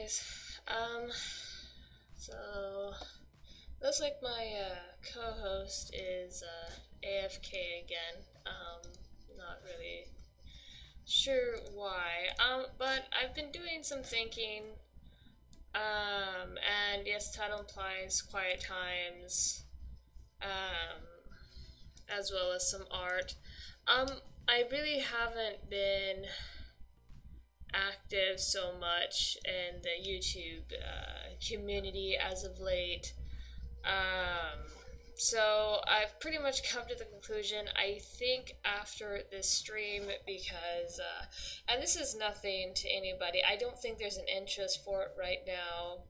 guys. So looks like my co-host is AFK again. Not really sure why. But I've been doing some thinking. And yes, title implies quiet times. As well as some art. I really haven't been active so much in the YouTube community as of late. So I've pretty much come to the conclusion, I think after this stream, because, and this is nothing to anybody, I don't think there's an interest for it right now.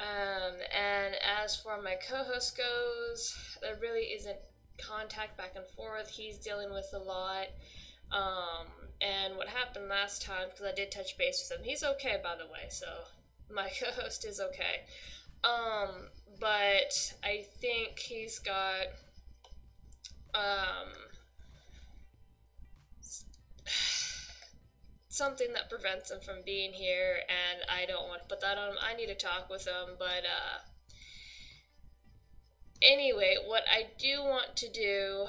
And as for my co-host goes, there really isn't contact back and forth. He's dealing with a lot. And what happened last time, because I did touch base with him, he's okay, by the way, so my co-host is okay. But I think he's got, something that prevents him from being here, and I don't want to put that on him. I need to talk with him, but, anyway, what I do want to do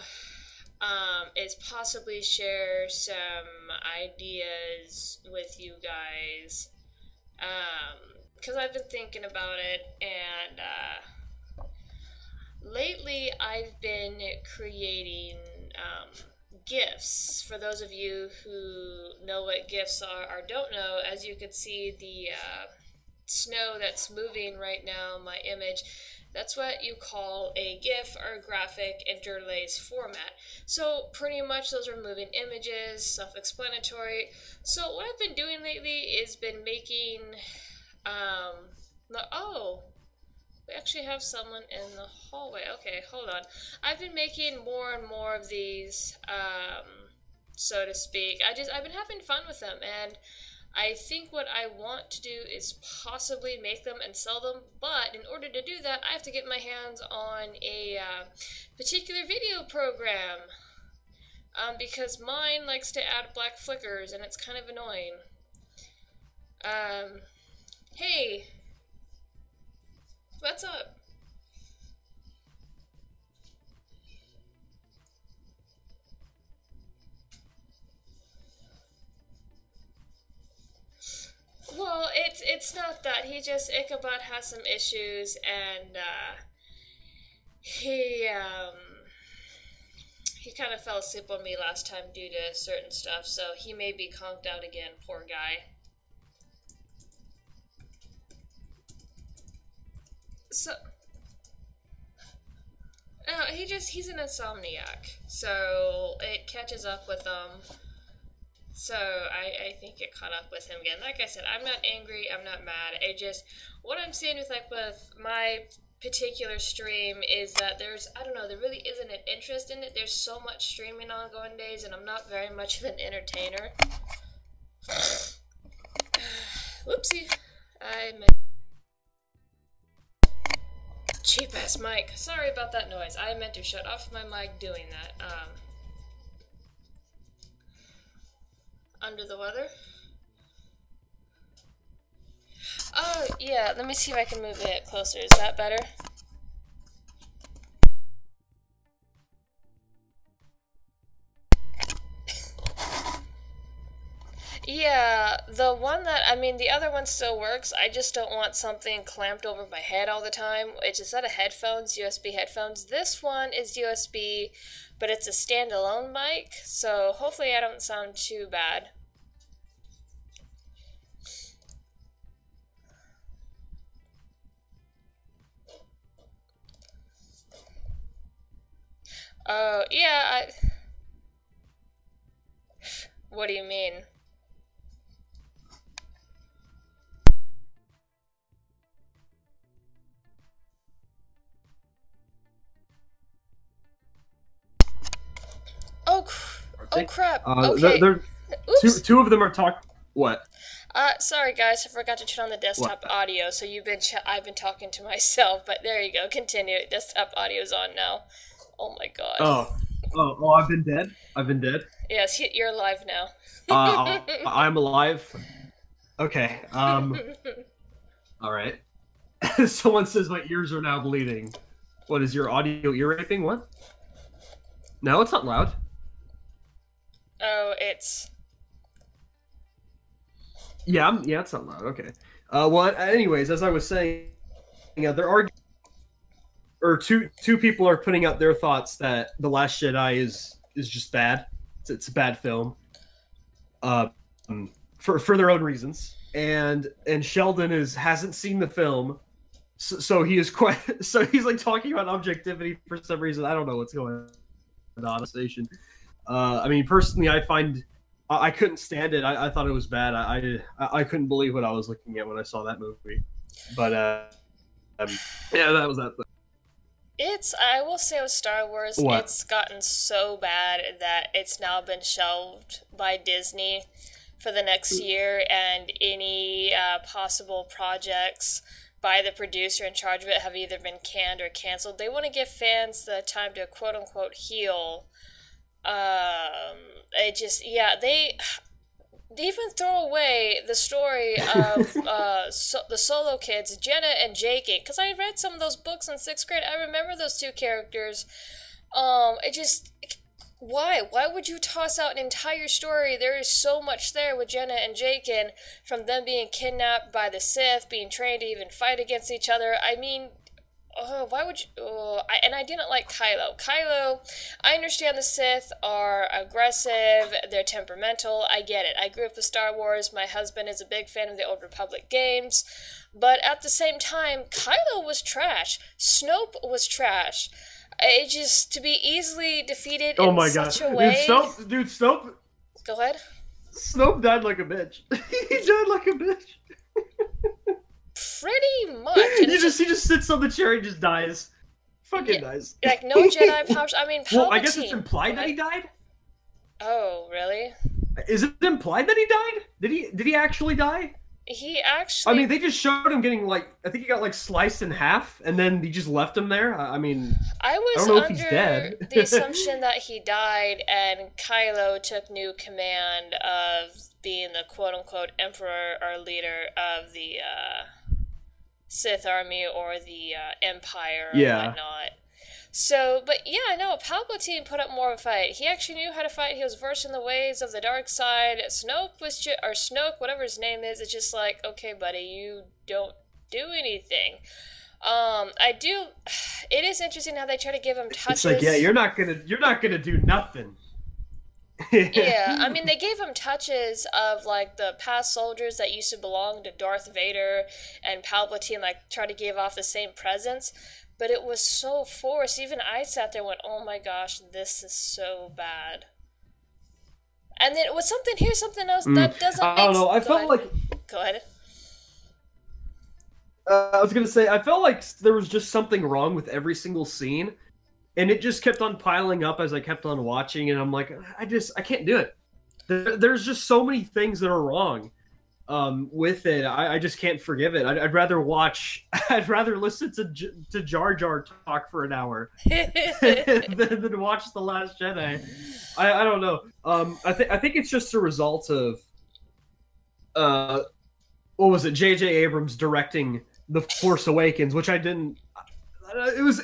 is possibly share some ideas with you guys, because I've been thinking about it, and lately I've been creating GIFs. For those of you who know what GIFs are or don't know, as you can see the snow that's moving right now, my image, that's what you call a GIF, or a graphic interlace format. So pretty much those are moving images, self-explanatory. So what I've been doing lately is been making, oh, we actually have someone in the hallway. Okay, hold on. I've been making more and more of these, so to speak. I've been having fun with them, and I think what I want to do is possibly make them and sell them, but in order to do that, I have to get my hands on a particular video program, because mine likes to add black flickers, and it's kind of annoying. Hey, what's up? Well, it's not that. Ichabod has some issues, and he kind of fell asleep on me last time due to certain stuff, so he may be conked out again, poor guy. So, he's an insomniac, so it catches up with him. So I think it caught up with him again. Like I said, I'm not angry, I'm not mad. What I'm seeing with my particular stream is that I don't know, there really isn't an interest in it. There's so much streaming ongoing days, and I'm not very much of an entertainer. Whoopsie. I meant cheap ass mic. Sorry about that noise. I meant to shut off my mic doing that. Under the weather? Oh, yeah, let me see if I can move it closer. Is that better? Yeah, the other one still works. I just don't want something clamped over my head all the time. It's a set of headphones, USB headphones. This one is USB, but it's a standalone mic, so hopefully I don't sound too bad. Oh, yeah, What do you mean? Oh crap. Okay. Two of them are talking. What? Sorry guys, I forgot to turn on the desktop audio, so I've been talking to myself, but there you go, continue. Desktop audio's on now. Oh my god. Oh, I've been dead? I've been dead? Yes, you're alive now. I'm alive. Okay, All right. Someone says my ears are now bleeding. What is your audio ear raping? What? No, it's not loud. Oh, it's... Yeah, it's not loud. Okay. Well, anyways, as I was saying, there are or two people are putting out their thoughts that The Last Jedi is just bad. It's a bad film. Um, for their own reasons, and Sheldon hasn't seen the film, so he is quite so he's like talking about objectivity for some reason. I don't know what's going on the station. I mean, personally, I couldn't stand it. I thought it was bad. I couldn't believe what I was looking at when I saw that movie. But yeah, that was that. I will say with Star Wars, What? It's gotten so bad that it's now been shelved by Disney for the next year, and any possible projects by the producer in charge of it have either been canned or canceled. They want to give fans the time to quote-unquote heal. They even throw away the story of the Solo kids, Jenna and Jake, because I read some of those books in 6th grade. I remember those two characters. Why would you toss out an entire story? There is so much there with Jenna and Jake, from them being kidnapped by the Sith, being trained to even fight against each other. I mean, why would you... I didn't like Kylo. I understand the Sith are aggressive, they're temperamental, I get it. I grew up with Star Wars, my husband is a big fan of the Old Republic games, but at the same time, Kylo was trash. Snoke was trash. It just, to be easily defeated in such a way... Snoke... Go ahead. Snoke died like a bitch. He died like a bitch. Pretty much. He just sits on the chair and just dies. Fucking dies. Like, no Jedi powers. I mean, Palpatine. Well, I guess it's implied that he died? Oh, really? Is it implied that he died? Did he actually die? He actually... I mean, they just showed him getting, like... I think he got, like, sliced in half, and then he just left him there. I mean... I don't know if he's dead. The assumption that he died, and Kylo took new command of being the quote-unquote emperor or leader of the Sith army or the Empire and whatnot. So, but yeah, no, Palpatine put up more of a fight. He actually knew how to fight. He was versed in the ways of the dark side. Snoke, whatever his name is, it's just like, okay, buddy, you don't do anything. It is interesting how they try to give him touches. It's like, yeah, you're not gonna do nothing. Yeah, I mean, they gave him touches of, like, the past soldiers that used to belong to Darth Vader and Palpatine, like, try to give off the same presence. But it was so forced. Even I sat there and went, oh my gosh, this is so bad. And then it was something else that doesn't make sense. I don't know. I felt like... Go ahead. I was going to say, I felt like there was just something wrong with every single scene. And it just kept on piling up as I kept on watching. And I'm like, I can't do it. There's just so many things that are wrong. With it, I just can't forgive it. I'd rather listen to Jar Jar talk for an hour than watch The Last Jedi. I don't know. I think it's just a result of what was it? J.J. Abrams directing The Force Awakens, which I didn't. It was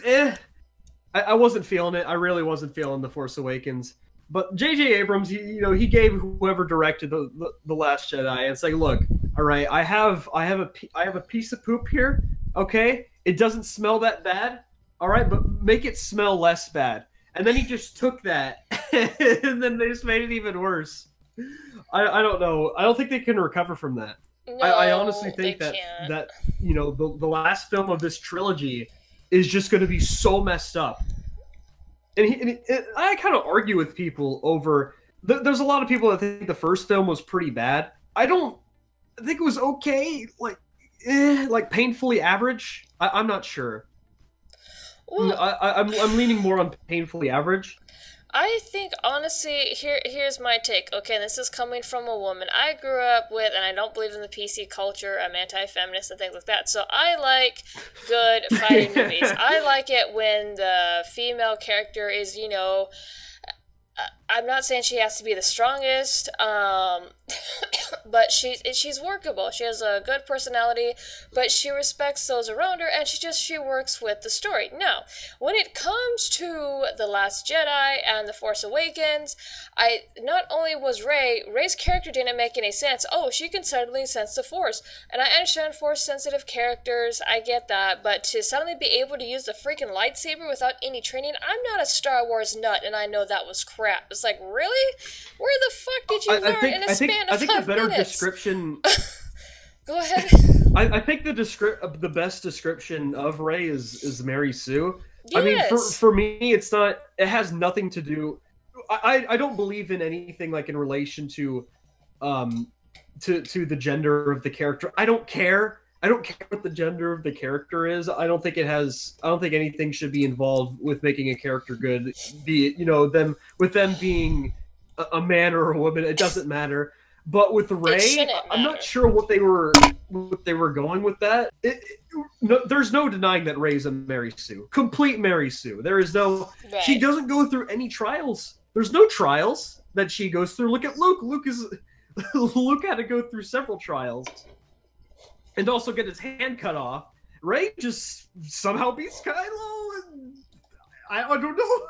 I wasn't feeling it. I really wasn't feeling The Force Awakens. But J.J. Abrams, he gave whoever directed the Last Jedi, and it's like, look, all right, I have a piece of poop here, okay? It doesn't smell that bad, all right, but make it smell less bad. And then he just took that, and then they just made it even worse. I don't know. I don't think they can recover from that. No, I honestly think that the last film of this trilogy is just going to be so messed up. And I kind of argue with people over... There's a lot of people that think the first film was pretty bad. I think it was okay, like painfully average. I'm not sure. Well, I'm leaning more on painfully average. I think, honestly, here's my take. Okay, this is coming from a woman. I grew up with, and I don't believe in the PC culture, I'm anti-feminist and things like that, so I like good fighting movies. I like it when the female character is, I'm not saying she has to be the strongest, but she's workable. She has a good personality, but she respects those around her, and she works with the story. Now, when it comes to The Last Jedi and The Force Awakens, I not only was Rey's character didn't make any sense. Oh, she can suddenly sense the Force, and I understand Force-sensitive characters. I get that, but to suddenly be able to use the freaking lightsaber without any training, I'm not a Star Wars nut, and I know that was crap. It's like, really? Where the fuck did you learn in a span of 5 minutes? I think the better description. Go ahead. I think the best description of Rey is Mary Sue. Yes. I mean, for me, it's not. It has nothing to do. I don't believe in anything like in relation to the gender of the character. I don't care. I don't care what the gender of the character is. I don't think anything should be involved with making a character good. Be it, them being a man or a woman. It doesn't matter. But with Rey, I'm not sure what they were going with that. There's no denying that Rey's a Mary Sue, complete Mary Sue. There is no. Right. She doesn't go through any trials. There's no trials that she goes through. Look at Luke. Luke had to go through several trials. And also get his hand cut off. Rey just somehow beats Kylo, and I don't know.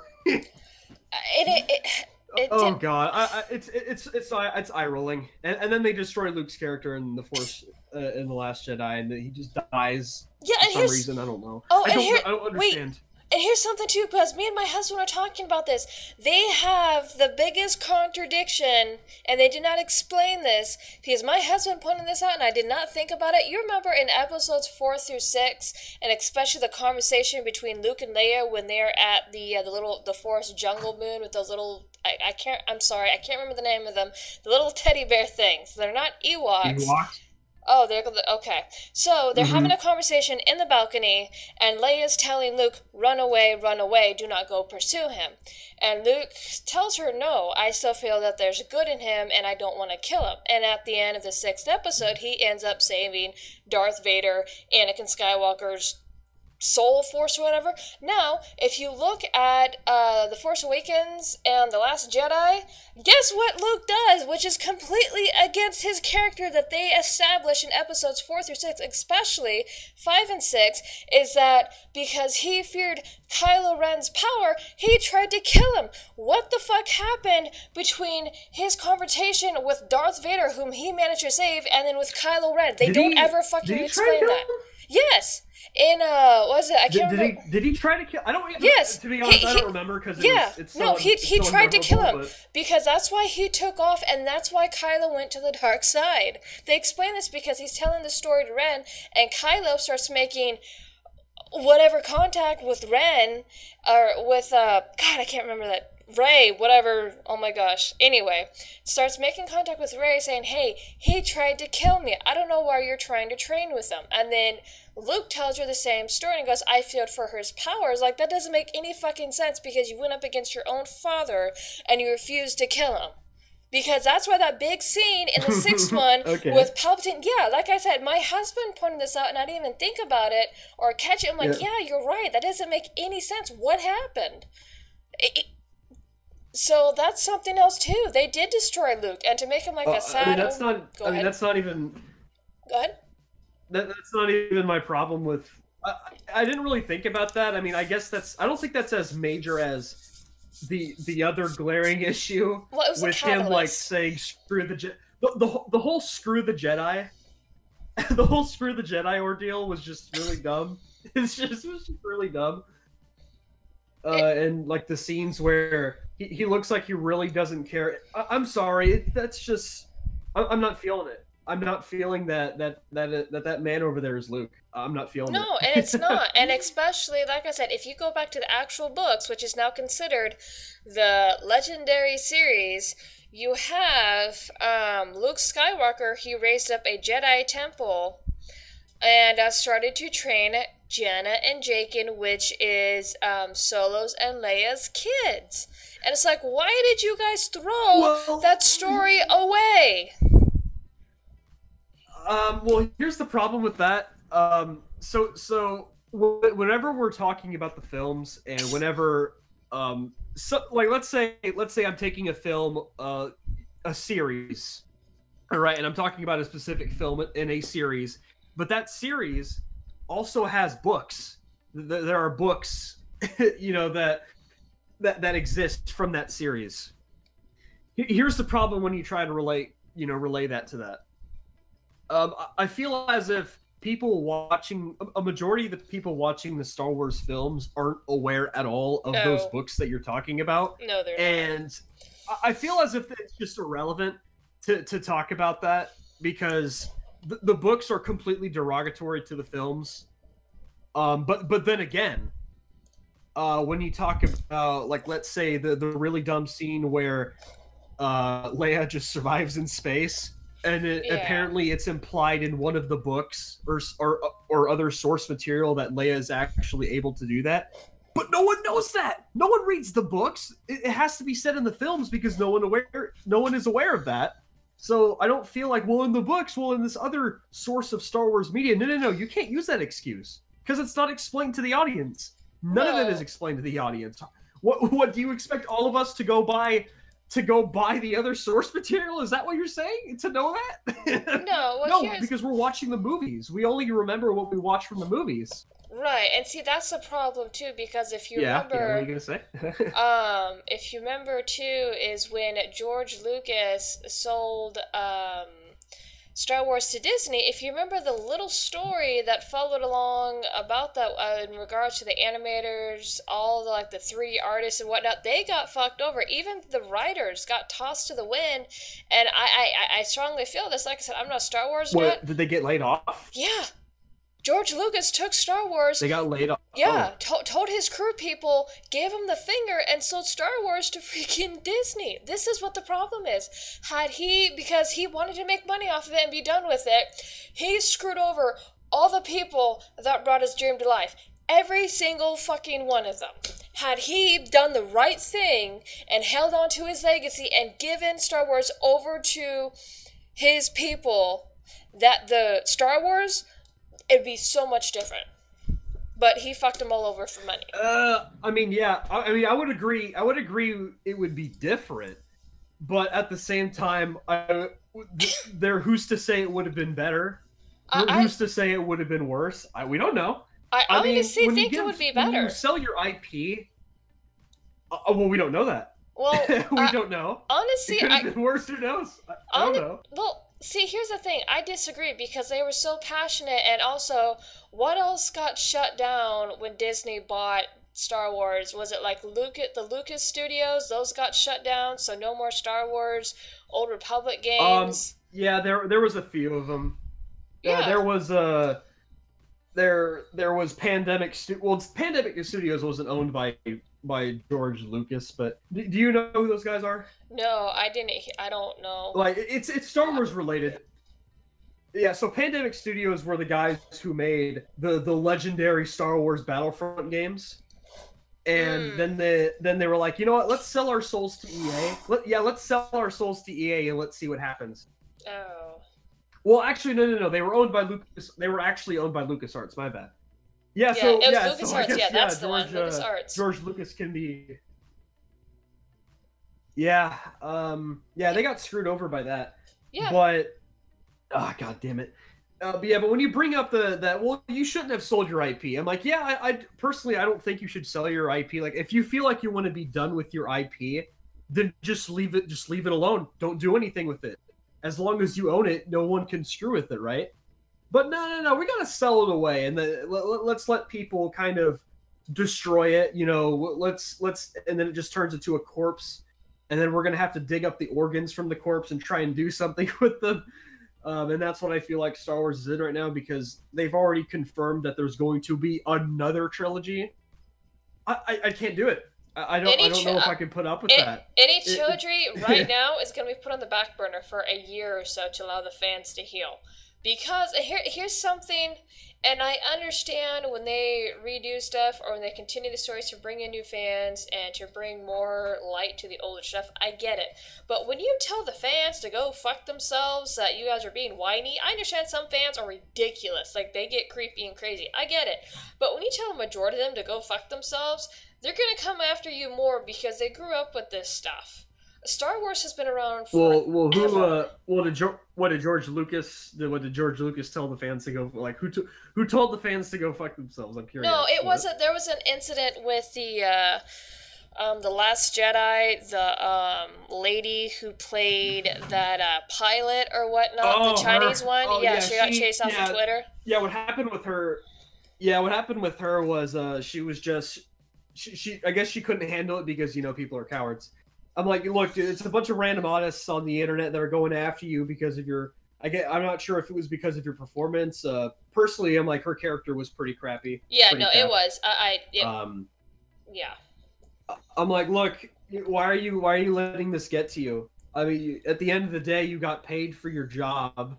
Oh god, it's eye rolling. And then they destroy Luke's character in the Force in The Last Jedi, and he just dies for some reason. I don't know. I don't understand. Wait. And here's something too, because me and my husband were talking about this. They have the biggest contradiction, and they did not explain this, because my husband pointed this out, and I did not think about it. You remember in episodes 4 through 6, and especially the conversation between Luke and Leia when they're at the Forest Jungle Moon with those little, I can't remember the name of them, the little teddy bear things. They're not Ewoks. Oh, okay. So they're having a conversation in the balcony, and Leia's telling Luke, run away, do not go pursue him. And Luke tells her, no, I still feel that there's good in him, and I don't want to kill him. And at the end of the 6th episode, he ends up saving Darth Vader, Anakin Skywalker's soul force or whatever. Now, if you look at The Force Awakens and The Last Jedi, guess what Luke does, which is completely against his character that they establish in episodes 4 through 6, especially 5 and 6, is that because he feared Kylo Ren's power, he tried to kill him. What the fuck happened between his confrontation with Darth Vader, whom he managed to save, and then with Kylo Ren? They don't ever fucking explain that. Yes. In what was it? I can't remember. Did he try to kill? I don't. Yes. To be honest, I don't remember because it's so, he tried to kill him because that's why he took off, and that's why Kylo went to the dark side. They explain this because he's telling the story to Ren, and Kylo starts making whatever contact with Ren or with God, I can't remember that. Rey, whatever, oh my gosh. Anyway, starts making contact with Rey saying, hey, he tried to kill me. I don't know why you're trying to train with him. And then Luke tells her the same story and goes, I feared for his powers. Like, that doesn't make any fucking sense because you went up against your own father and you refused to kill him. Because that's why that big scene in the 6th one with Palpatine, like I said, my husband pointed this out and I didn't even think about it or catch it. I'm like, yeah you're right. That doesn't make any sense. What happened? So that's something else too. They did destroy Luke, and to make him like a sad. That's not even. Go ahead. That's not even my problem with. I didn't really think about that. I mean, I guess I don't think that's as major as the other glaring issue with him like saying screw the the whole screw the Jedi. The whole screw the Jedi ordeal was just really dumb. It was just really dumb. And like the scenes where he looks like he really doesn't care. I'm sorry, that's just I'm not feeling it. I'm not feeling that man over there is Luke. I'm not feeling it. No, and it's not. And especially, like I said, if you go back to the actual books, which is now considered the legendary series, you have Luke Skywalker. He raised up a Jedi temple and started to train Jenna and Jaken, which is Solo's and Leia's kids. And it's like, why did you guys throw that story away? Well, here's the problem with that. So whenever we're talking about the films, and whenever So like let's say I'm taking a film, a series, all right, and I'm talking about a specific film in a series, but that series also has books. There are books, that exist from that series. Here's the problem when you try to relay that to that. I feel as if people watching a majority of the people watching the Star Wars films aren't aware at all of those No. books that you're talking about, No, they're not. and I feel as if it's just irrelevant to talk about that because the books are completely derogatory to the films. But then again, when you talk about, like, let's say the really dumb scene where Leia just survives in space, and Yeah. apparently it's implied in one of the books or other source material that Leia is actually able to do that. But no one knows that. No one reads the books. It has to be said in the films because no one is aware of that. So I don't feel like, well, in the books, well, in this other source of Star Wars media, no, you can't use that excuse because it's not explained to the audience. None of it is explained to the audience. What do you expect all of us to go buy the other source material? Is that what you're saying? To know that? No, well, No, because we're watching the movies. We only remember what we watch from the movies. right, and see, that's the problem too, because if you Yeah, what are you remember, gonna say? if you remember too, is when George Lucas sold Star Wars to Disney. If you remember the little story that followed along about that, in regards to the animators, all the, like, the 3D artists and whatnot, they got fucked over. Even the writers got tossed to the wind. And I strongly feel this. Like I said, I'm not a Star Wars nut. What, did they get laid off? Yeah. George Lucas took Star Wars. They got laid off. Yeah, told his crew people, gave him the finger, and sold Star Wars to freaking Disney. This is what the problem is. Because he wanted to make money off of it and be done with it, he screwed over all the people that brought his dream to life. Every single fucking one of them. Had he done the right thing and held on to his legacy and given Star Wars over to his people, that the Star Wars, it'd be so much different. But he fucked them all over for money. I mean, yeah. I would agree. I would agree it would be different, but at the same time, who's to say it would have been better? Who's to say it would have been worse? We don't know. I honestly think it would be better. When you sell your IP, well, we don't know that. Well, we don't know. Honestly, it could have been worse. Who knows? I don't know. Well, see, here's the thing. I disagree because they were so passionate, and also, what else got shut down when Disney bought Star Wars? Was it like the Lucas Studios? Those got shut down, so no more Star Wars. Old Republic games. Yeah, there was a few of them. Yeah, there was there was Pandemic Studios wasn't owned by George Lucas, but do you know who those guys are? No, I didn't. I don't know. Like, it's Star Wars related. Yeah, so Pandemic Studios were the guys who made the legendary Star Wars Battlefront games, and then they were like, you know what? Let's sell our souls to EA. Let's sell our souls to EA and let's see what happens. Oh. Well, actually, no. They were owned by Lucas. They were actually owned by LucasArts. My bad. Yeah, it so was LucasArts. so I guess, That's the one. LucasArts. George Lucas can be. Yeah, they got screwed over by that. Yeah. But, god damn it. But when you bring up well, you shouldn't have sold your IP. I'm like, yeah, I personally, I don't think you should sell your IP. Like, if you feel like you want to be done with your IP, then just leave it alone. Don't do anything with it. As long as you own it, no one can screw with it, right? But no, we gotta sell it away, and let's let people kind of destroy it. Let's, and then it just turns into a corpse, and then we're gonna have to dig up the organs from the corpse and try and do something with them. And that's what I feel like Star Wars is in right now, because they've already confirmed that there's going to be another trilogy. I can't do it. I don't know if I can put up with that. Any trilogy right now is going to be put on the back burner for a year or so to allow the fans to heal. Because here's something, and I understand when they redo stuff or when they continue the stories to bring in new fans and to bring more light to the older stuff, I get it. But when you tell the fans to go fuck themselves, that you guys are being whiny, I understand some fans are ridiculous. Like, they get creepy and crazy. I get it. But when you tell a majority of them to go fuck themselves, they're gonna come after you more because they grew up with this stuff. Star Wars has been around for what did George Lucas tell the fans to go, like, who told the fans to go fuck themselves? I'm curious. No, it wasn't. There was an incident with the Last Jedi, the lady who played that pilot or whatnot, the Chinese one. Oh, yeah, she got chased off of Twitter. Yeah, what happened with her? Yeah, what happened with her was she was just she I guess she couldn't handle it because people are cowards. I'm like, look, dude, it's a bunch of random artists on the internet that are going after you because of your. I'm not sure if it was because of your performance. Personally, I'm like, her character was pretty crappy. Yeah, pretty no, crap. it was. Yeah. I'm like, look, why are you letting this get to you? I mean, at the end of the day, you got paid for your job.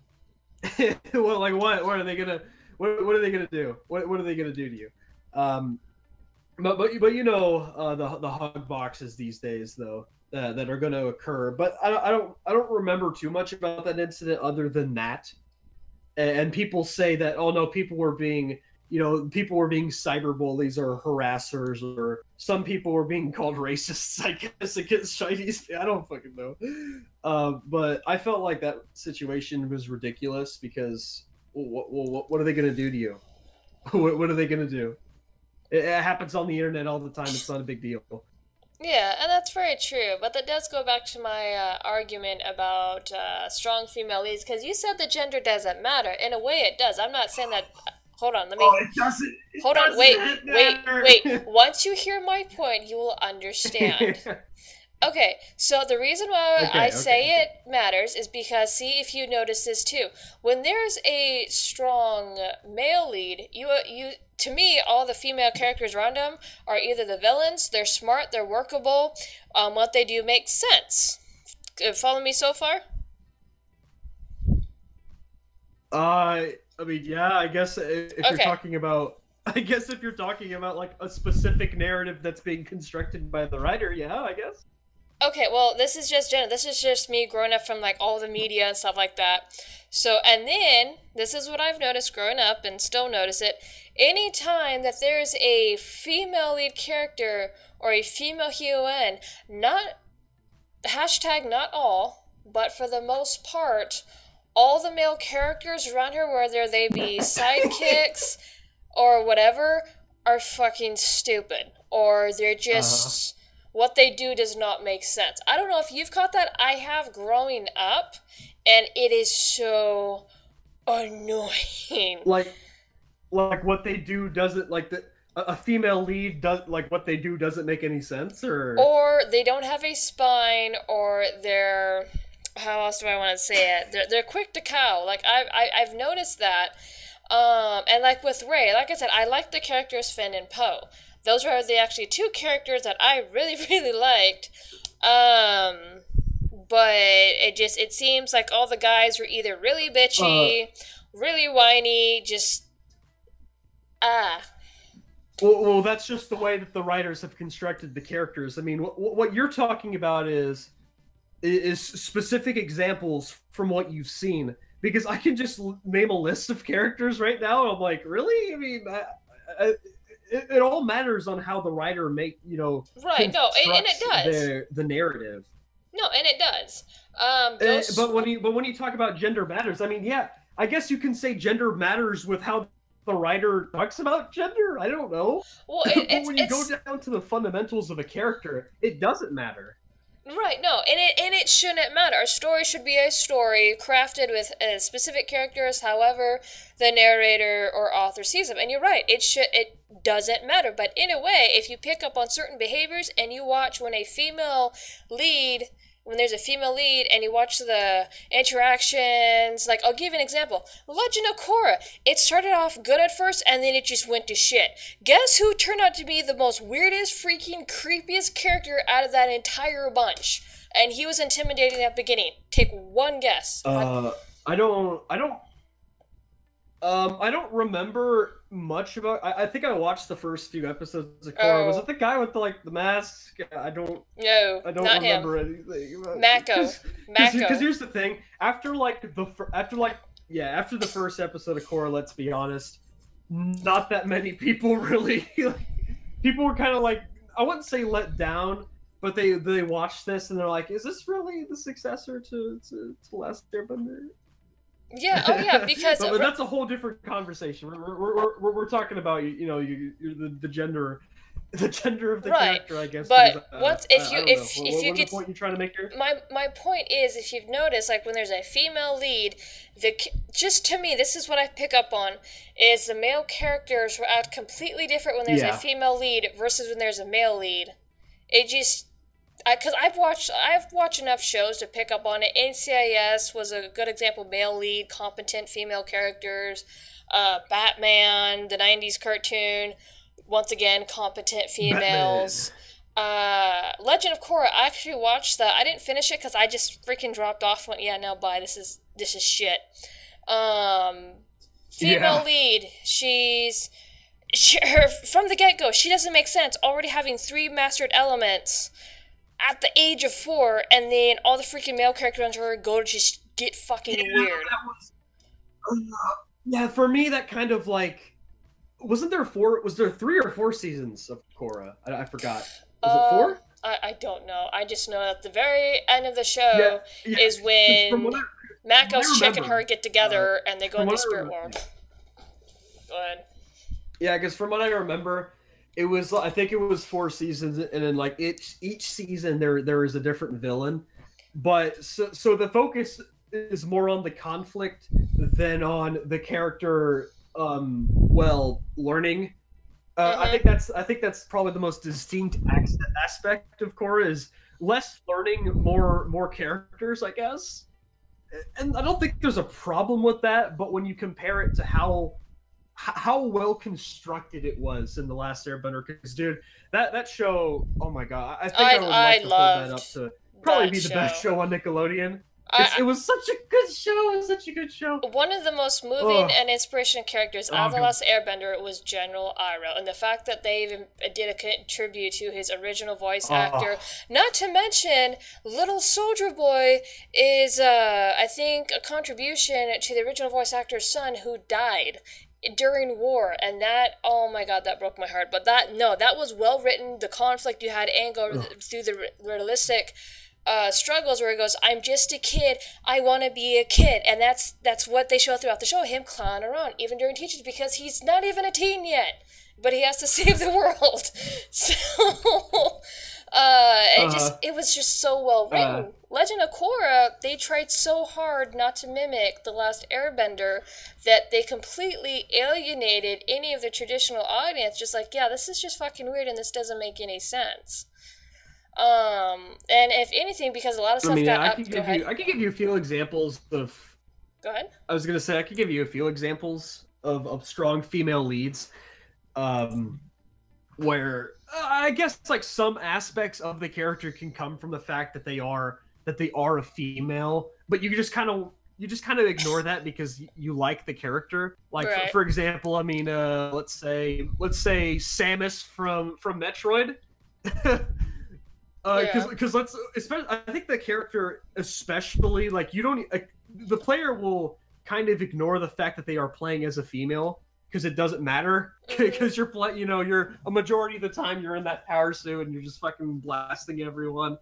Well, like, what? What are they gonna? What are they gonna do? What are they gonna do to you? But the hug boxes these days though. That are going to occur, but I don't remember too much about that incident other than that. And people say that, oh no, people were being cyber bullies or harassers, or some people were being called racists, I guess, against Chinese. I don't fucking know. But I felt like that situation was ridiculous because what are they going to do to you? What are they going to do? It happens on the internet all the time. It's not a big deal. Yeah, and that's very true, but that does go back to my argument about strong female leads, because you said the gender doesn't matter. In a way, it does. I'm not saying that... Hold on, let me... Oh, it doesn't... Hold on, wait. Once you hear my point, you will understand. Okay, so the reason why I say it matters is because, see if you notice this too. When there's a strong male lead, you to me, all the female characters around them are either the villains, they're smart, they're workable, what they do makes sense. Follow me so far? I mean, yeah, I guess if you're talking about... if you're talking about, like, a specific narrative that's being constructed by the writer, yeah, I guess. Okay, well, this is just me growing up from, like, all the media and stuff like that. So, and then, this is what I've noticed growing up and still notice it. Anytime that there's a female lead character or a female heroine, not all, but for the most part, all the male characters around her, whether they be sidekicks or whatever, are fucking stupid. Or they're just... What they do does not make sense. I don't know if you've caught that. I have growing up, and it is so annoying. Like what they do doesn't, like, a female lead does, like, what they do doesn't make any sense, or they don't have a spine, or they're, how else do I want to say it? They're quick to cow. Like, I've noticed that. And like with Rey, like I said, I like the characters Finn and Poe. Those are the actually two characters that I really, really liked. But it seems like all the guys were either really bitchy, really whiny, just... Well, that's just the way that the writers have constructed the characters. I mean, what you're talking about is specific examples from what you've seen. Because I can just name a list of characters right now, and I'm like, really? I mean, it all matters on how the writer right? No, and it does the narrative. No, and it does. But when you talk about gender matters, I mean, yeah, I guess you can say gender matters with how the writer talks about gender. I don't know. Well, but when you go down to the fundamentals of a character, it doesn't matter. Right, no, and it shouldn't matter. A story should be a story crafted with specific characters, however the narrator or author sees them. And you're right, it doesn't matter. But in a way, if you pick up on certain behaviors and you watch when there's a female lead and you watch the interactions, like, I'll give you an example. Legend of Korra. It started off good at first and then it just went to shit. Guess who turned out to be the most weirdest, freaking, creepiest character out of that entire bunch? And he was intimidating at the beginning. Take one guess. I don't I don't remember much about. I think I watched the first few episodes of Korra. Was Oh, it the guy with the mask? no, I don't not him. remember anything about Mako. because Mako. here's the thing. After the first episode of Korra, let's be honest, not that many people really people were kind of like, I wouldn't say let down, but they watched this and they're like, is this really the successor to Last Airbender? Yeah, oh yeah, because But that's a whole different conversation. We're talking about you're the gender, the gender of the right. character, I guess. Because, But once if I you don't know. if you What is the get point you're trying to make here? my point is, if you've noticed, like when there's a female lead, just to me, this is what I pick up on, is the male characters will act completely different when there's a Yeah. female lead versus when there's a male lead. It just because I've watched enough shows to pick up on it. NCIS was a good example. Male lead, competent female characters. Batman, the '90s cartoon, once again competent Batman. females. Legend of Korra. I actually watched that. I didn't finish it because I just freaking dropped off. Went, yeah, no, bye. This is shit. Um, Female Yeah. lead. Her from the get go. She doesn't make sense. Already having three mastered elements at the age of 4, and then all the freaking male characters on her go to just get fucking weird. That was. Yeah, for me, that kind of like. Wasn't there four? Was there 3 or 4 seasons of Korra? I forgot. Was it 4? I don't know. I just know at the very end of the Yeah, show yeah. is From when what Mako's I checking her remember, get together and they go from in the what I spirit remember, world. Go ahead. yeah, because from what I remember, it was, I think it was 4 seasons, and then like each season there is a different villain, but so the focus is more on the conflict than on the character. Learning. Mm-hmm. I think that's probably the most distinct aspect of Korra is less learning, more characters, I guess. And I don't think there's a problem with that, but when you compare it to how well constructed it was in the Last Airbender, because dude, that show, oh my god, I think I would I like to hold that up loved to probably that be the best show. show on Nickelodeon. I, It was such a good show. It was such a good show. One of the most moving Oh, and inspirational characters out oh of The god. Last Airbender was General Iroh, and the fact that they even did a tribute to his original voice actor. Oh, Not to mention, Little Soldier Boy is, I think, a contribution to the original voice actor's son who died during war, and that, oh my god, that broke my heart. But that, no, that was well written. The conflict you had Aang ugh. through the realistic struggles where he goes, "I'm just a kid. I want to be a kid," and that's what they show throughout the show. Him clowning around, even during teachers, because he's not even a teen yet, but he has to save the world. So, Uh, it was just so well uh, written. Legend of Korra, they tried so hard not to mimic The Last Airbender that they completely alienated any of the traditional audience. Just like, yeah, this is just fucking weird and this doesn't make any sense. And if anything, because a lot of I stuff mean, got I up. could Go give ahead. you, a few examples of. Go ahead. I was gonna say I could give you a few examples of strong female leads, um, where I guess like some aspects of the character can come from the fact that they are a female, but you just kind of ignore that because you like the character. Like Right. for example, I mean, let's say Samus from Metroid. Yeah. Because let's especially, I think the character, especially, like, you don't the player will kind of ignore the fact that they are playing as a female because it doesn't matter Mm-hmm. because you're playing, you're a majority of the time you're in that power suit and you're just fucking blasting everyone,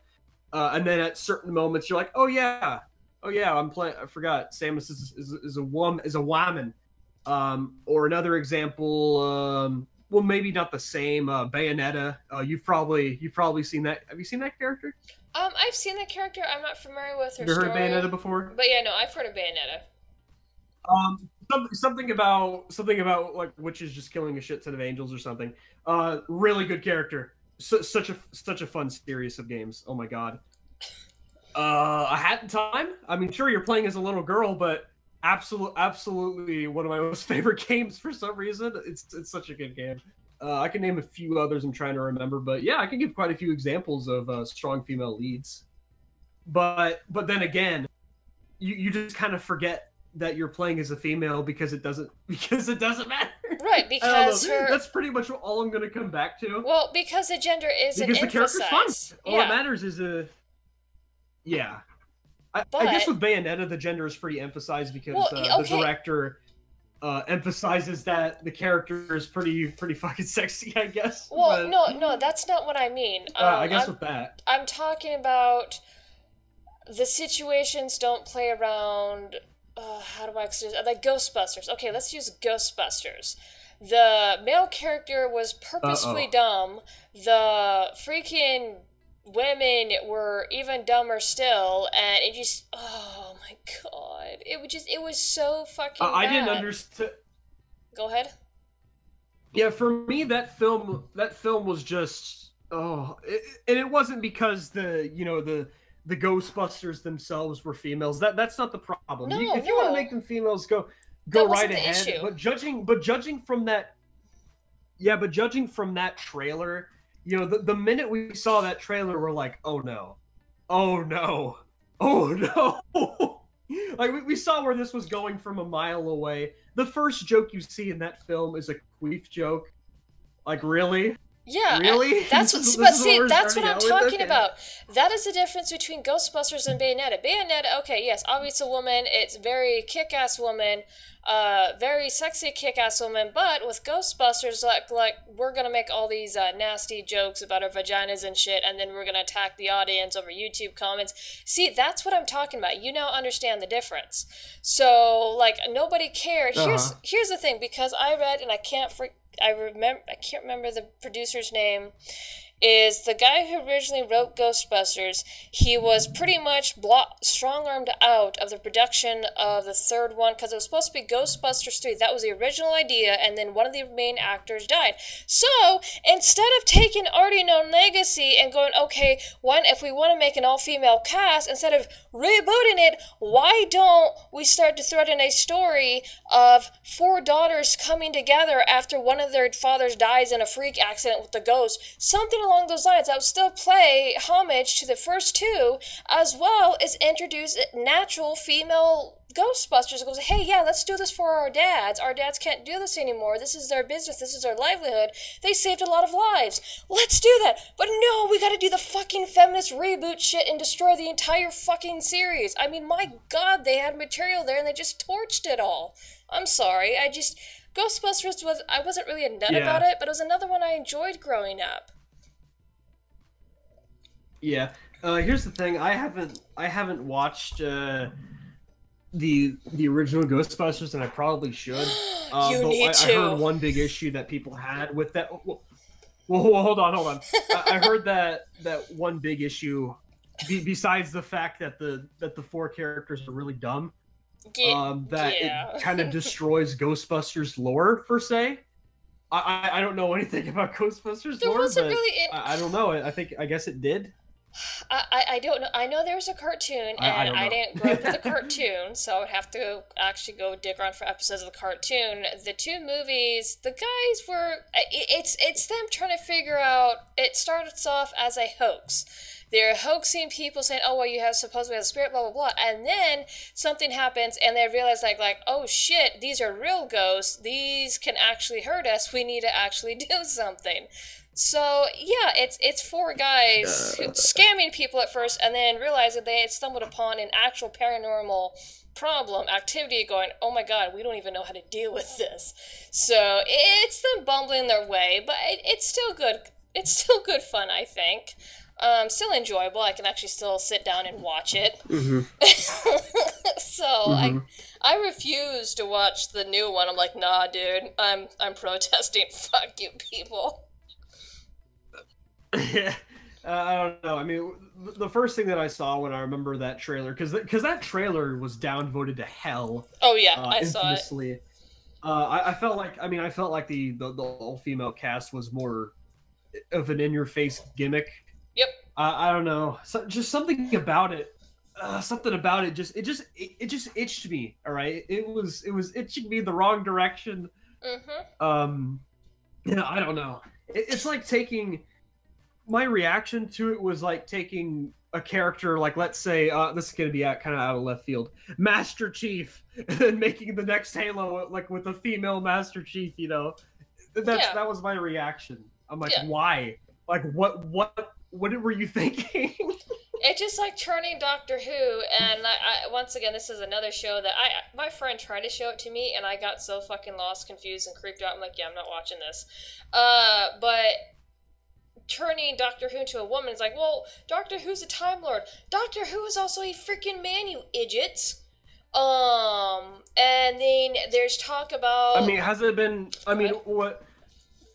and then at certain moments you're like, oh yeah, I'm playing, I forgot Samus is a woman. Or another example, well, maybe not the same. Bayonetta. You've probably seen that. Have you seen that character? I've seen the character. I'm not familiar with her Have you heard of Bayonetta story, before? but yeah, no, I've heard of Bayonetta. Something about like witches just killing a shit ton of angels or something. Really good character. Such a fun series of games. Oh my god. A Hat in Time. I mean, sure, you're playing as a little girl, but absolutely one of my most favorite games for some reason. It's such a good game. I can name a few others I'm trying to remember, but yeah, I can give quite a few examples of strong female leads. But then again, you just kind of forget that you're playing as a female because it doesn't matter. Right, because that's pretty much all I'm going to come back to. Well, because the gender isn't because the emphasized. character's fun. All that matters is yeah. I guess with Bayonetta the gender is pretty emphasized because the director emphasizes that the character is pretty fucking sexy, I guess. Well, no, that's not what I mean. I guess with that, I'm talking about the situations don't play around. How do I explain? Like Ghostbusters. Okay, let's use Ghostbusters. The male character was purposefully dumb. The freaking women were even dumber still, and it just, oh my god, it was so fucking bad. I didn't understand. Go ahead. Yeah, for me that film was just and it wasn't because the Ghostbusters themselves were females. That's not the problem. If you want to make them females, go right ahead. Issue. But judging from that trailer, the minute we saw that trailer, we're like, oh no. Like we saw where this was going from a mile away. The first joke you see in that film is a queef joke. Like, really? Yeah, really? That's what I'm talking about. That is the difference between Ghostbusters and Bayonetta. Bayonetta, okay, yes, obviously a woman. It's very kick-ass woman, very sexy kick-ass woman. But with Ghostbusters, like we're gonna make all these nasty jokes about our vaginas and shit, and then we're gonna attack the audience over YouTube comments. See, that's what I'm talking about. You now understand the difference. So, like, nobody cared. Here's the thing, because I read, and I can't remember the producer's name, is the guy who originally wrote Ghostbusters. He was pretty much strong-armed out of the production of the third one because it was supposed to be Ghostbusters 3. That was the original idea, and then one of the main actors died. So, instead of taking already known legacy and going, okay, if we want to make an all-female cast, instead of rebooting it, why don't we start to thread in a story of 4 daughters coming together after one of their fathers dies in a freak accident with the ghost? Something along those lines that would still play homage to the first 2, as well as introduce natural female Ghostbusters. It goes, hey, yeah, let's do this for our dads. Our dads can't do this anymore. This is their business. This is their livelihood. They saved a lot of lives. Let's do that. But no, we gotta do the fucking feminist reboot shit and destroy the entire fucking series. I mean, my god, they had material there and they just torched it all. I'm sorry. Ghostbusters I wasn't really a nut about it, but it was another one I enjoyed growing up. Yeah. Here's the thing. I haven't watched the original Ghostbusters, and I probably should. You need to. I heard one big issue that people had with that. Well, hold on. I heard that one big issue, besides the fact that the 4 characters are really dumb, it kind of destroys Ghostbusters lore per se. I don't know anything about Ghostbusters lore, but really I don't know. I guess it did. I don't know. I know there was a cartoon, and I didn't grow up with a cartoon, so I would have to actually go dig around for episodes of the cartoon. The 2 movies, the guys were... It's them trying to figure out... It starts off as a hoax. They're hoaxing people saying, oh, well, you have supposedly have a spirit, blah, blah, blah. And then something happens, and they realize, like, oh, shit, these are real ghosts. These can actually hurt us. We need to actually do something. So, yeah, it's 4 guys scamming people at first, and then realizing they had stumbled upon an actual paranormal activity, going, oh my god, we don't even know how to deal with this. So, it's them bumbling their way, but it's still good. It's still good fun, I think. Still enjoyable. I can actually still sit down and watch it. Mm-hmm. So, I refuse to watch the new one. I'm like, nah, dude, I'm protesting. Fuck you people. Yeah, I don't know. I mean, the first thing that I saw when I remember that trailer, because that trailer was downvoted to hell. Oh yeah, I saw it. I felt like the all-female cast was more of an in-your-face gimmick. Yep. I don't know. Just something about it. Something about it just itched me. All right, it was itching me the wrong direction. Mm-hmm. Yeah, I don't know. It's like taking. My reaction to it was like taking a character like, let's say, this is gonna be kind of out of left field, Master Chief, and then making the next Halo like with a female Master Chief, you know, that was my reaction. I'm like, why? Like, what were you thinking? It's just like turning Doctor Who, and I once again, this is another show that my friend tried to show it to me, and I got so fucking lost, confused, and creeped out. I'm like, yeah, I'm not watching this. But turning Doctor Who into a woman is like, well, Doctor Who's a Time Lord. Doctor Who is also a freaking man, you idiots. And then there's talk about. I mean, has it been? I mean, what?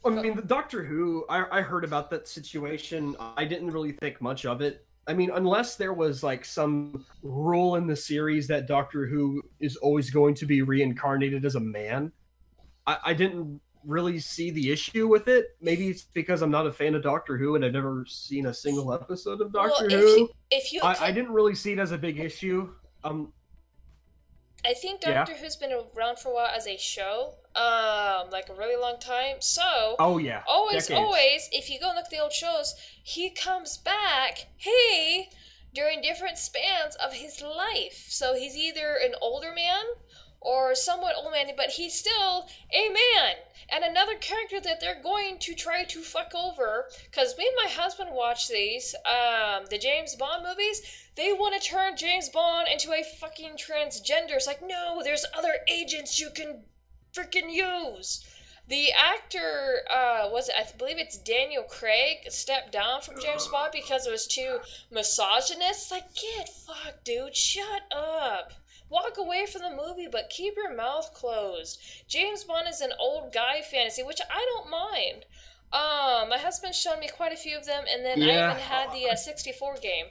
I mean, the Doctor Who. I heard about that situation. I didn't really think much of it. I mean, unless there was like some rule in the series that Doctor Who is always going to be reincarnated as a man, I didn't really see the issue with it. Maybe it's because I'm not a fan of Doctor Who and I've never seen a single episode of Doctor Who. I didn't really see it as a big issue. I think Doctor Who's been around for a while as a show, like a really long time. So, always, if you go and look at the old shows, he comes back, during different spans of his life. So he's either an older man or somewhat old man, but he's still a man. And another character that they're going to try to fuck over, because me and my husband watch these, the James Bond movies, they want to turn James Bond into a fucking transgender. It's like, no, there's other agents you can freaking use. The actor, I believe it's Daniel Craig, stepped down from James Bond because it was too misogynist. It's like, get fucked, dude, shut up. Walk away from the movie, but keep your mouth closed. James Bond is an old guy fantasy, which I don't mind. My husband's shown me quite a few of them, and then I even had the 64 game.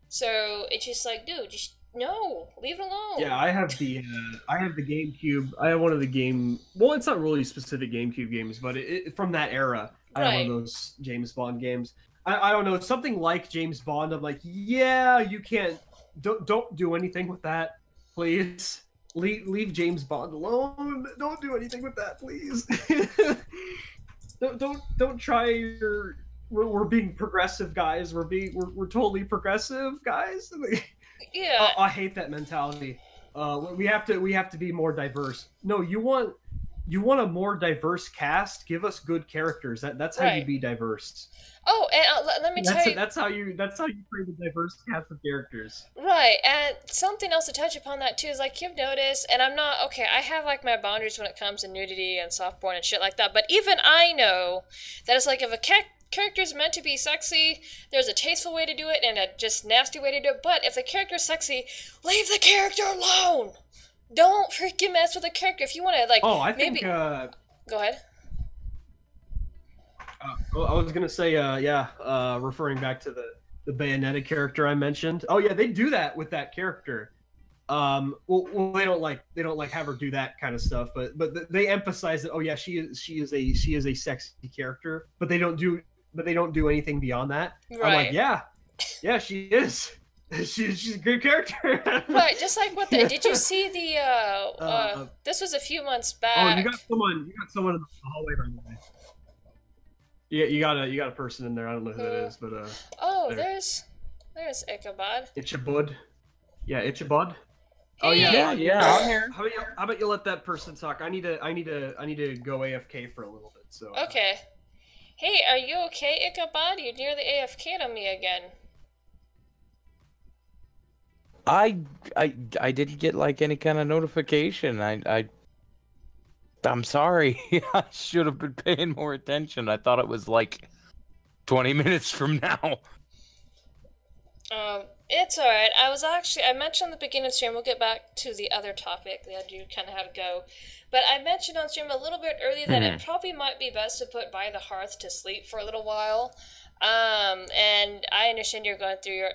So it's just like, dude, just no, leave it alone. Yeah, I have the GameCube. I have one of the game. Well, it's not really specific GameCube games, but from that era, I have one of those James Bond games. I don't know, something like James Bond. I'm like, yeah, you can't. Don't do anything with that. Please leave James Bond alone. Don't do anything with that, please. don't try your. We're being progressive, guys. We're totally progressive, guys. Yeah. I hate that mentality. We have to be more diverse. No, you want a more diverse cast. Give us good characters. That's how you be diverse. Oh, and let me tell you, that's how you create a diverse cast of characters. Right, and something else to touch upon that too is like you've noticed, and I'm not okay. I have like my boundaries when it comes to nudity and soft porn and shit like that. But even I know that it's like if a character's meant to be sexy, there's a tasteful way to do it and a just nasty way to do it. But if the character's sexy, leave the character alone. Don't freaking mess with the character. If you want to like, I think. Go ahead. I was gonna say, referring back to the Bayonetta character I mentioned. Oh yeah, they do that with that character. Well, they don't like have her do that kind of stuff, but they emphasize that. Oh yeah, she is a sexy character, but they don't do anything beyond that. Right. I'm like, yeah, she is. She's a good character. Right, just like what did you see the this was a few months back. Oh, you got someone in the hallway right now. Yeah, you got a person in there. I don't know who it is, but there's Ichabod. Ichabod. Yeah, Ichabod. Oh yeah. I'm here. How about you let that person talk? I need to go AFK for a little bit. So. Okay. Hey, are you okay, Ichabod? You nearly AFK'd on me again. I didn't get like any kind of notification. I'm sorry. I should have been paying more attention. I thought it was like 20 minutes from now. It's alright. I mentioned at the beginning of the stream, we'll get back to the other topic that you kind of had to go. But I mentioned on stream a little bit earlier that it probably might be best to put By the Hearth to sleep for a little while. And I understand you're going through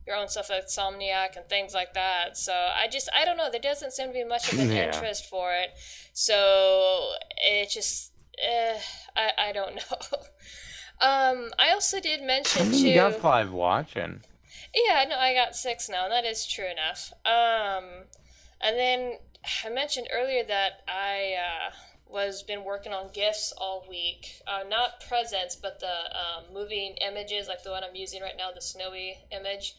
your own stuff like Insomniac and things like that. So I don't know. There doesn't seem to be much of an interest for it. So it just, I don't know. I also did mention too. You got 5 watching. Yeah, no, I got 6 now, and that is true enough. And then I mentioned earlier that I was been working on GIFs all week. Not presents, but the moving images, like the one I'm using right now, the snowy image.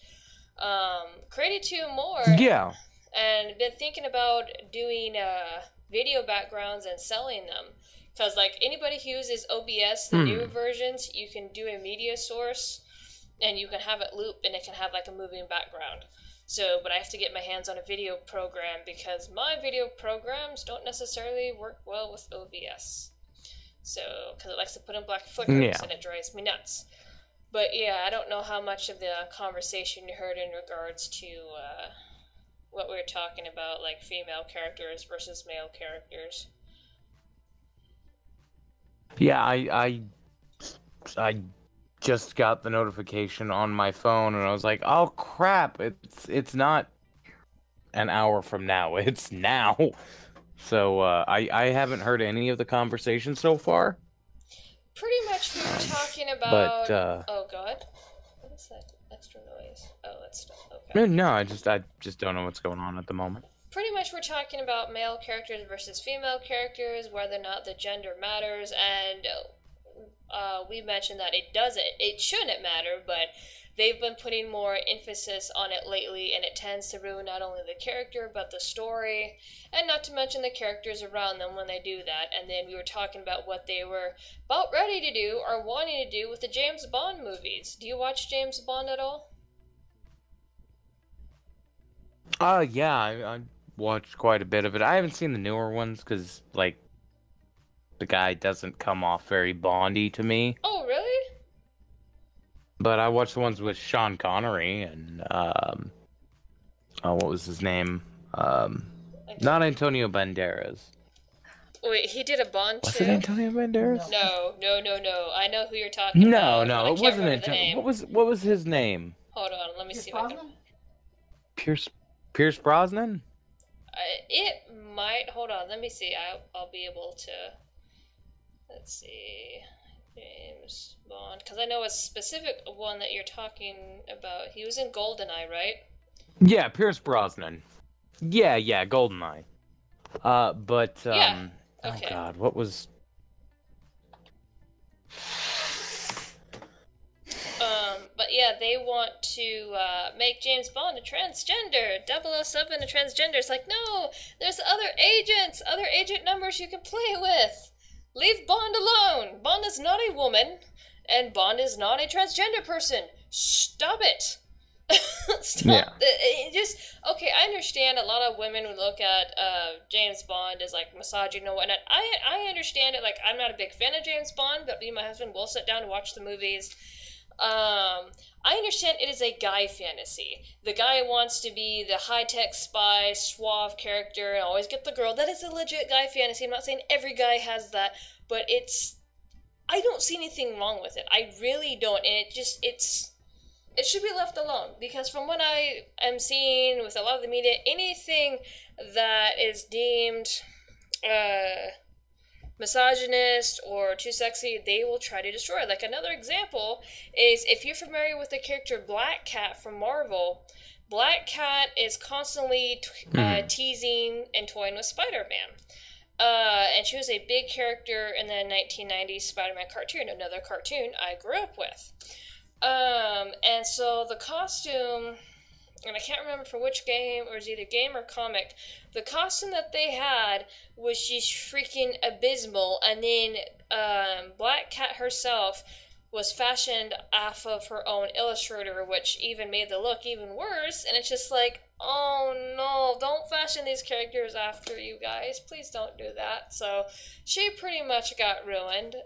Created 2 more. Yeah. And been thinking about doing video backgrounds and selling them. Because, like, anybody who uses OBS, the newer versions, you can do a media source, and you can have it loop, and it can have, like, a moving background. So, but I have to get my hands on a video program, because my video programs don't necessarily work well with OBS. So, because it likes to put in black flickers, and it drives me nuts. But, yeah, I don't know how much of the conversation you heard in regards to what we were talking about, like, female characters versus male characters. Yeah, I just got the notification on my phone, and I was like, "Oh crap! It's not an hour from now. It's now." So I haven't heard any of the conversation so far. Pretty much, we were talking about. But oh God, what is that extra noise? Oh, that's okay. No, I just don't know what's going on at the moment. Pretty much, we're talking about male characters versus female characters, whether or not the gender matters, and we mentioned that it shouldn't matter, but they've been putting more emphasis on it lately, and it tends to ruin not only the character, but the story, and not to mention the characters around them when they do that. And then we were talking about what they were about ready to do, or wanting to do, with the James Bond movies. Do you watch James Bond at all? Yeah, I watched quite a bit of it. I haven't seen the newer ones, because, like, the guy doesn't come off very Bondy to me. Oh, really? But I watched the ones with Sean Connery and what was his name? Not Antonio Banderas. Wait, he did a Bond too? Was it Antonio Banderas? No. I know who you're talking about. No, it wasn't Antonio. What was his name? Hold on, let me see if I can. Pierce Brosnan? It might. Hold on, let me see. I'll be able to. Let's see. James Bond. Because I know a specific one that you're talking about. He was in GoldenEye, right? Yeah, Pierce Brosnan. Yeah, GoldenEye. But, yeah. Okay. Oh God, what was... But yeah, they want to make James Bond a transgender. 007 a transgender. It's like, no, there's other agent numbers you can play with. Leave Bond alone. Bond is not a woman, and Bond is not a transgender person. Stop it. Stop. Yeah. Okay, I understand a lot of women would look at James Bond as, like, misogyny and whatnot. I understand it. Like, I'm not a big fan of James Bond, but me and my husband will sit down and watch the movies. I understand it is a guy fantasy. The guy wants to be the high-tech spy, suave character, and always get the girl. That is a legit guy fantasy. I'm not saying every guy has that, but I don't see anything wrong with it. I really don't, and it should be left alone, because from what I am seeing with a lot of the media, anything that is deemed misogynist or too sexy, they will try to destroy. Like, another example is, if you're familiar with the character Black Cat from Marvel, Black Cat is constantly teasing and toying with Spider-Man. And she was a big character in the 1990s Spider-Man cartoon, another cartoon I grew up with. And so the costume, and I can't remember for which game, or it was either game or comic, the costume that they had was just freaking abysmal, and then Black Cat herself was fashioned off of her own illustrator, which even made the look even worse, and it's just like, oh no, don't fashion these characters after you guys, please don't do that. So she pretty much got ruined.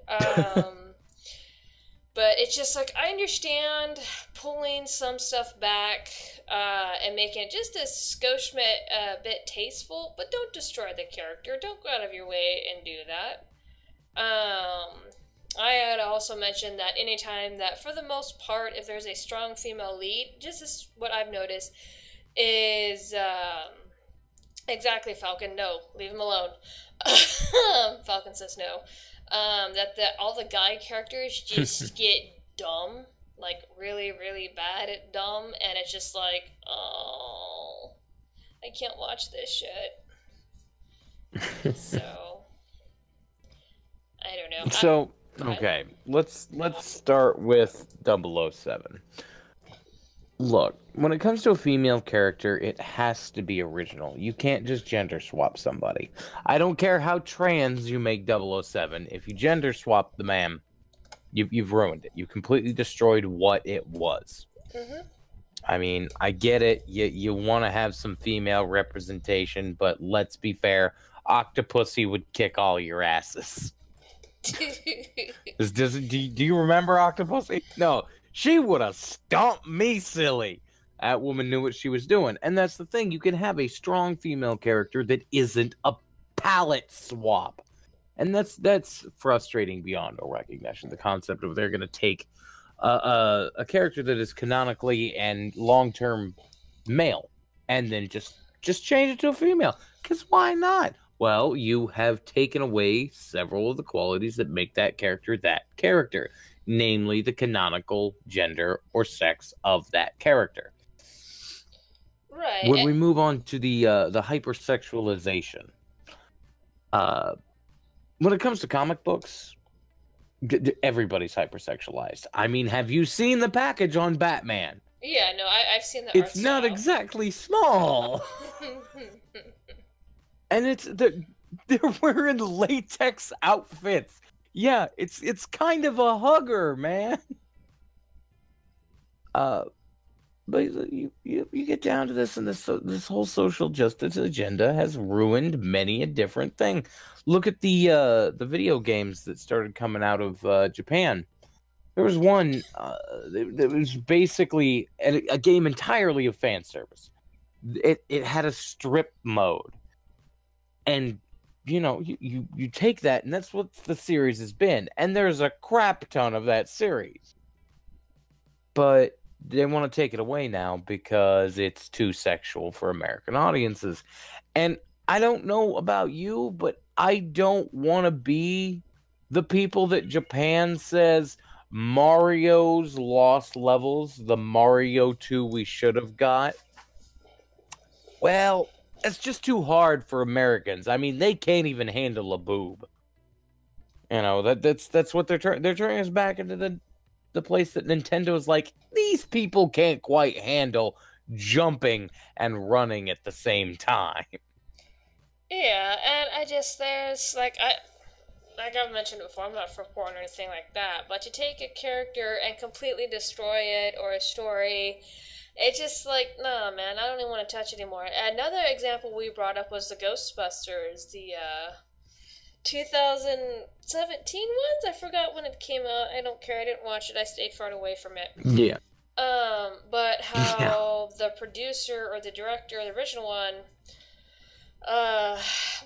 But it's just like, I understand pulling some stuff back and making it just a skosh bit tasteful, but don't destroy the character. Don't go out of your way and do that. I had also mentioned that anytime that, for the most part, if there's a strong female lead, just as what I've noticed is, exactly, Falcon, no, leave him alone. Falcon says no. That all the guy characters just get dumb, like really, really bad at dumb, and it's just like, oh, I can't watch this shit. So, don't know. So, okay, let's start with 007. Look, when it comes to a female character, it has to be original. You can't just gender swap somebody. I don't care how trans you make 007. If you gender swap the man, you've ruined it. You completely destroyed what it was. Mm-hmm. I mean, I get it. You want to have some female representation, but let's be fair. Octopussy would kick all your asses. Do you remember Octopussy? No, she would have stomped me silly. That woman knew what she was doing. And that's the thing. You can have a strong female character that isn't a palette swap. And that's frustrating beyond all recognition. The concept of they're going to take a character that is canonically and long-term male and then just change it to a female. Because why not? Well, you have taken away several of the qualities that make that character, namely the canonical gender or sex of that character. Right. When we move on to the hypersexualization, when it comes to comic books, everybody's hypersexualized. I mean, have you seen the package on Batman? Yeah, no, I've seen the art It's not style. exactly small. And they're wearing latex outfits. Yeah, it's kind of a hugger, man. But you get down to this, and this whole social justice agenda has ruined many a different thing. Look at the video games that started coming out of Japan. There was one that was basically a game entirely of fan service. It had a strip mode. And, you know, you take that, and that's what the series has been. And there's a crap ton of that series. But they want to take it away now because it's too sexual for American audiences. And I don't know about you, but I don't want to be the people that Japan says Mario's lost levels, the Mario 2 we should have got. Well, it's just too hard for Americans. I mean, they can't even handle a boob. You know, that's what they're turning us back into the place that Nintendo's like, these people can't quite handle jumping and running at the same time. Yeah, and there's like I've mentioned it before, I'm not for porn or anything like that, but to take a character and completely destroy it or a story, it's just like, nah, man, I don't even want to touch it anymore. Another example we brought up was the Ghostbusters, the 2017 ones. I forgot when it came out. I don't care. I didn't watch it. I stayed far away from it. Yeah. But how the producer or the director, the original one,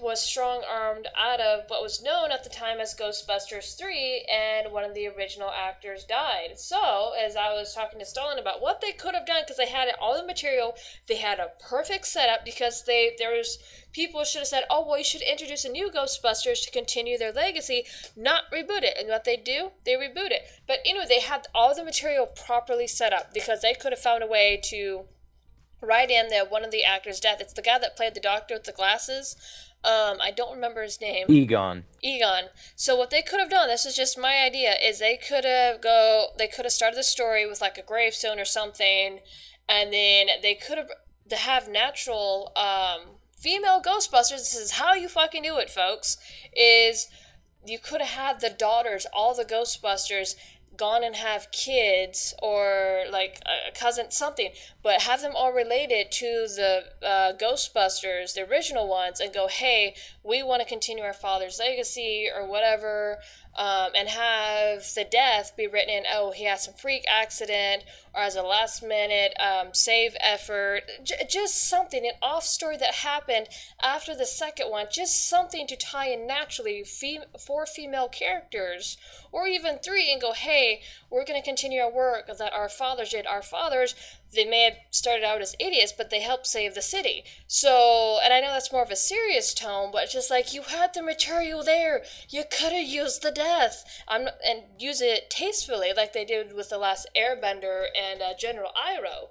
was strong-armed out of what was known at the time as Ghostbusters 3, and one of the original actors died. So, as I was talking to Stalin about what they could have done, because they had all the material, they had a perfect setup, because people should have said, oh, well, you should introduce a new Ghostbusters to continue their legacy, not reboot it. And what they do, they reboot it. But anyway, they had all the material properly set up, because they could have found a way to write in that one of the actors' death. It's the guy that played the doctor with the glasses. I don't remember his name. Egon. So what they could have done, this is just my idea, is they could have started the story with like a gravestone or something, and then they could have natural female Ghostbusters. This is how you fucking do it, folks. Is you could have had the daughters, all the Ghostbusters, gone and have kids or like a cousin, something, but have them all related to the Ghostbusters, the original ones, and go, hey, we want to continue our father's legacy or whatever, and have the death be written in, oh, he had some freak accident, or as a last minute save effort, just something, an off story that happened after the second one, just something to tie in naturally for female characters, or even 3, and go, hey, we're going to continue our work that our fathers did. Our fathers, they may have started out as idiots, but they helped save the city. So, and I know that's more of a serious tone, but it's just like, you had the material there. You could have used the death. And use it tastefully, like they did with The Last Airbender and General Iroh.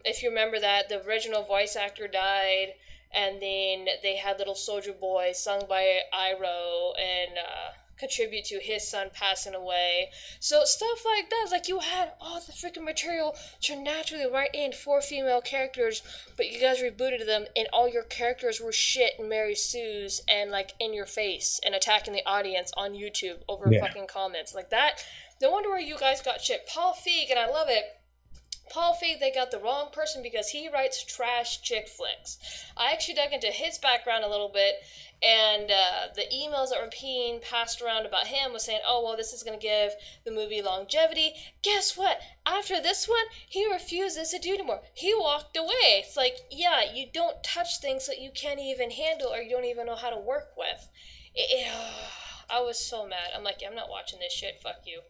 If you remember that, the original voice actor died, and then they had Little Soldier Boy sung by Iroh, and contribute to his son passing away. So stuff like that. It's like you had all the freaking material to naturally write in 4 female characters, but you guys rebooted them and all your characters were shit and Mary Sue's and like in your face and attacking the audience on YouTube over fucking comments. Like that. No wonder where you guys got shit. Paul Feig, and I love it. Paul Feig, they got the wrong person because he writes trash chick flicks. I actually dug into his background a little bit, and the emails that were being passed around about him was saying, oh, well, this is going to give the movie longevity. Guess what? After this one, he refuses to do anymore. He walked away. It's like, yeah, you don't touch things that you can't even handle or you don't even know how to work with. I was so mad. I'm like, yeah, I'm not watching this shit. Fuck you.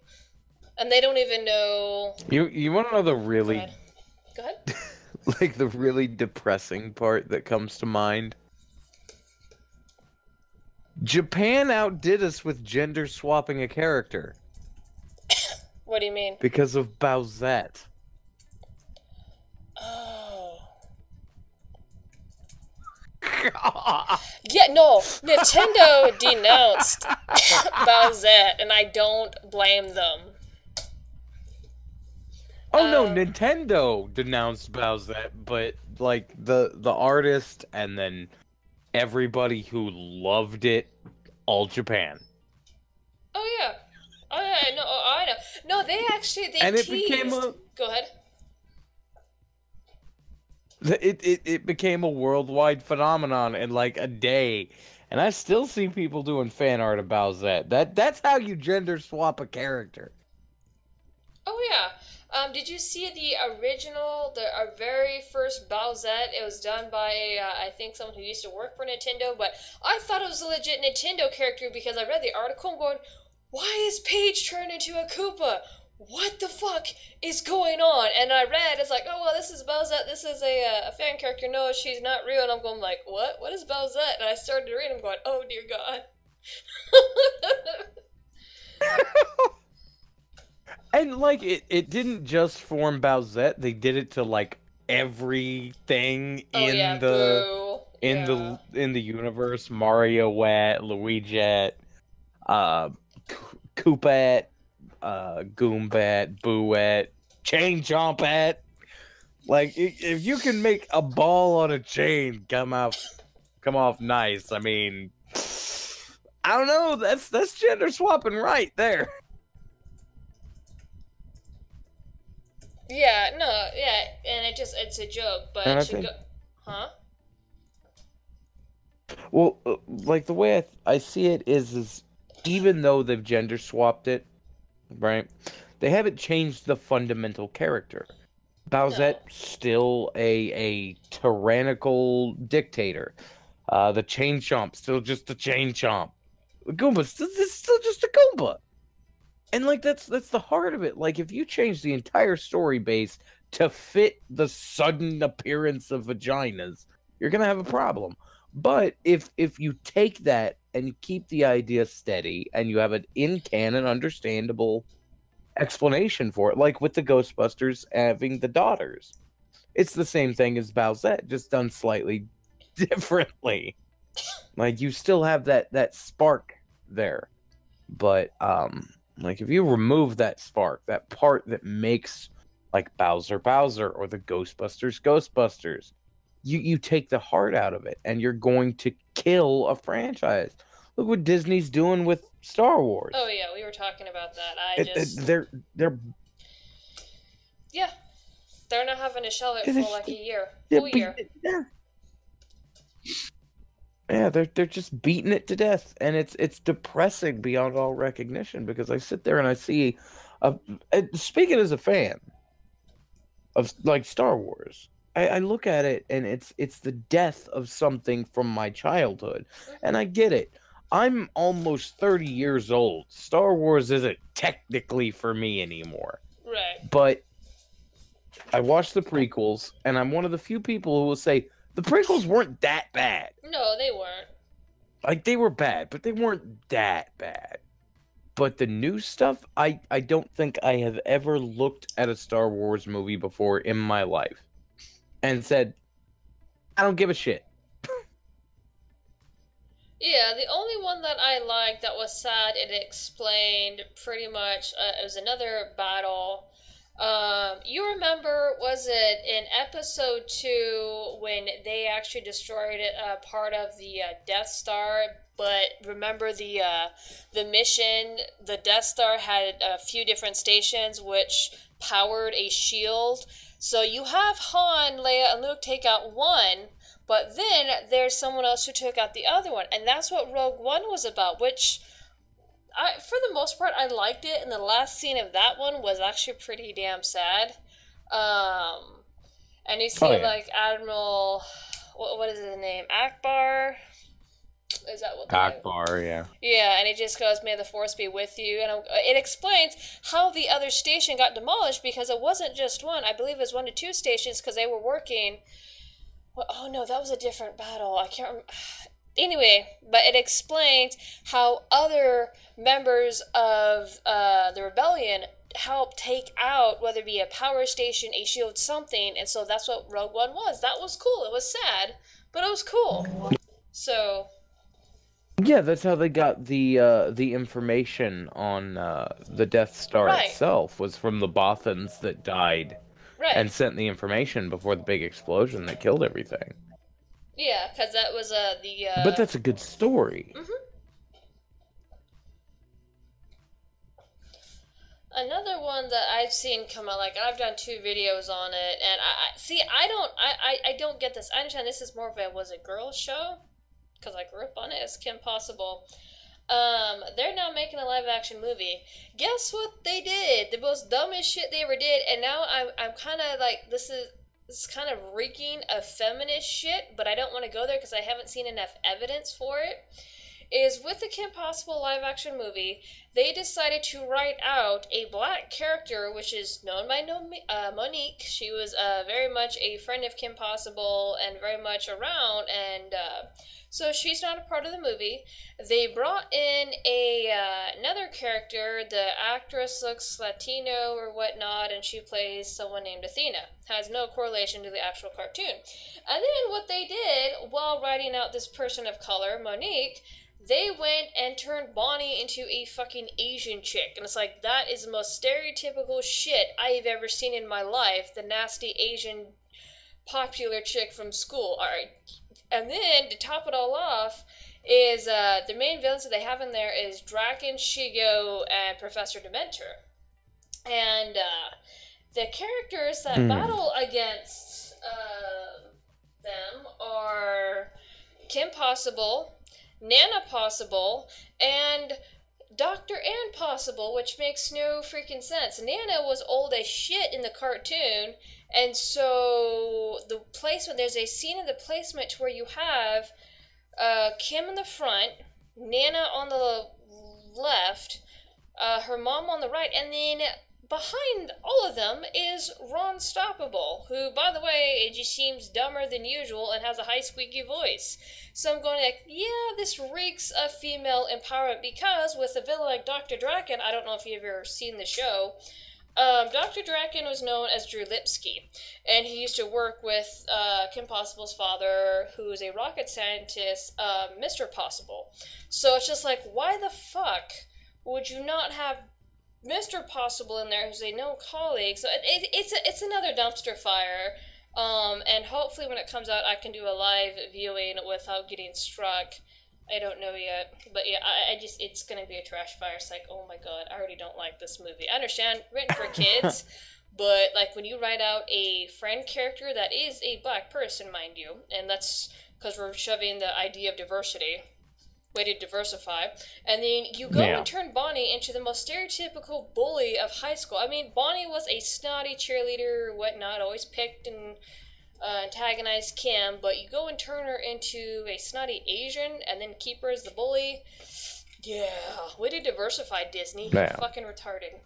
And they don't even know. You want to know the really Go ahead. like the really depressing part that comes to mind? Japan outdid us with gender swapping a character. What do you mean? Because of Bowsette. Oh. Yeah, no. Nintendo denounced Bowsette, and I don't blame them. Oh no, Nintendo denounced Bowsette, but like the artist and then everybody who loved it, all Japan. Oh yeah. Oh yeah, no, I know. No, they and it teased. became a Go ahead. it became a worldwide phenomenon in like a day. And I still see people doing fan art of Bowsette. That's how you gender swap a character. Oh yeah. Did you see the original, our very first Bowsette? It was done by, I think someone who used to work for Nintendo, but I thought it was a legit Nintendo character because I read the article and going, why is Paige turned into a Koopa? What the fuck is going on? And I read, it's like, oh, well, this is Bowsette, this is a fan character, no, she's not real, and I'm going like, what? What is Bowsette? And I started to read, I'm going, oh, dear God. And like it didn't just form Bowsette, they did it to like everything in the universe. Mariowette, Luigiette, Koopette, Goombette, Booette, Chain Chompette. Like if you can make a ball on a chain come off nice, I mean, I don't know, that's gender swapping right there. Yeah, no, yeah, and it's a joke, but it should go... Huh? Well, like, the way I see it is even though they've gender swapped it, right, they haven't changed the fundamental character. Bowsette's still a tyrannical dictator. The Chain Chomp, still just a Chain Chomp. The Goomba's still just a Goomba. And, like, that's the heart of it. Like, if you change the entire story base to fit the sudden appearance of vaginas, you're going to have a problem. But if you take that and you keep the idea steady and you have an in-canon, understandable explanation for it, like with the Ghostbusters having the daughters, it's the same thing as Bowsette, just done slightly differently. Like, you still have that spark there. But, like, if you remove that spark, that part that makes, like, Bowser or the Ghostbusters, you take the heart out of it, and you're going to kill a franchise. Look what Disney's doing with Star Wars. Oh, yeah, we were talking about that. They're Yeah, they're not having to shelve it for, like, a year. Full year. Yeah, they're just beating it to death, and it's depressing beyond all recognition because I sit there and I see, speaking as a fan of like Star Wars, I look at it and it's the death of something from my childhood, and I get it. I'm almost 30 years old. Star Wars isn't technically for me anymore. Right. But I watched the prequels, and I'm one of the few people who will say, the prequels weren't that bad. No, they weren't. Like, they were bad, but they weren't that bad. But the new stuff, I don't think I have ever looked at a Star Wars movie before in my life and said, I don't give a shit. Yeah, the only one that I liked that was sad, it explained pretty much, it was another battle. You remember, was it in episode 2 when they actually destroyed part of the Death Star? But remember the mission, the Death Star had a few different stations which powered a shield. So you have Han, Leia, and Luke take out one, but then there's someone else who took out the other one, and that's what Rogue One was about, which for the most part, I liked it, and the last scene of that one was actually pretty damn sad. And you see, like, Admiral, what is his name? Akbar? Is that what the Akbar, yeah. Yeah, and he just goes, "May the Force be with you." And it explains how the other station got demolished, because it wasn't just one. I believe it was 1 to 2 stations, because they were working. Well, oh no, that was a different battle. I can't remember. Anyway, but it explains how other members of the rebellion helped take out, whether it be a power station, a shield, something, and so that's what Rogue One was. That was cool. It was sad, but it was cool. So yeah, that's how they got the information on the Death Star itself, was from the Bothans that died and sent the information before the big explosion that killed everything. Yeah, because that was But that's a good story. Another one that I've seen come out, like, I've done 2 videos on it, and I don't get this. I understand this is more of a was a girl show, because I grew up on it as Kim Possible. They're now making a live action movie. Guess what they did? The most dumbest shit they ever did, and now I'm kind of like, this is kind of reeking of feminist shit, but I don't want to go there because I haven't seen enough evidence for it. Is with the Kim Possible live action movie, they decided to write out a black character, which is known by Monique. She was very much a friend of Kim Possible and very much around, and so she's not a part of the movie. They brought in another character. The actress looks Latino or whatnot, and she plays someone named Athena. Has no correlation to the actual cartoon. And then what they did, while writing out this person of color, Monique, they went and turned Bonnie into a fucking Asian chick. And it's like, that is the most stereotypical shit I've ever seen in my life. The nasty Asian popular chick from school. Alright. And then, to top it all off, is the main villains that they have in there is Draken, Shigo, and Professor Dementor. And the characters that battle against them are Kim Possible, Nana Possible, and Dr. Ann Possible, which makes no freaking sense. Nana was old as shit in the cartoon, and so the placement, there's a scene in the placement where you have Kim in the front, Nana on the left, her mom on the right, and then behind all of them is Ron Stoppable, who, by the way, it just seems dumber than usual and has a high squeaky voice. So I'm going like, yeah, this reeks of female empowerment, because with a villain like Dr. Draken, I don't know if you've ever seen the show, Dr. Draken was known as Drew Lipsky, and he used to work with Kim Possible's father, who is a rocket scientist, Mr. Possible. So it's just like, why the fuck would you not have Mr. Possible in there, who's a known colleague? So it's another dumpster fire, and hopefully when it comes out, I can do a live viewing without getting struck. I don't know yet, but yeah, it's gonna be a trash fire. It's like, oh my god, I already don't like this movie. I understand, written for kids, but like when you write out a friend character that is a black person, mind you, and that's because we're shoving the idea of diversity, way to diversify, and then you go and turn Bonnie into the most stereotypical bully of high school. I mean, Bonnie was a snotty cheerleader, whatnot, always picked and antagonized Kim, but you go and turn her into a snotty Asian and then keep her as the bully. Yeah, way to diversify, Disney. Yeah. Fucking retarded.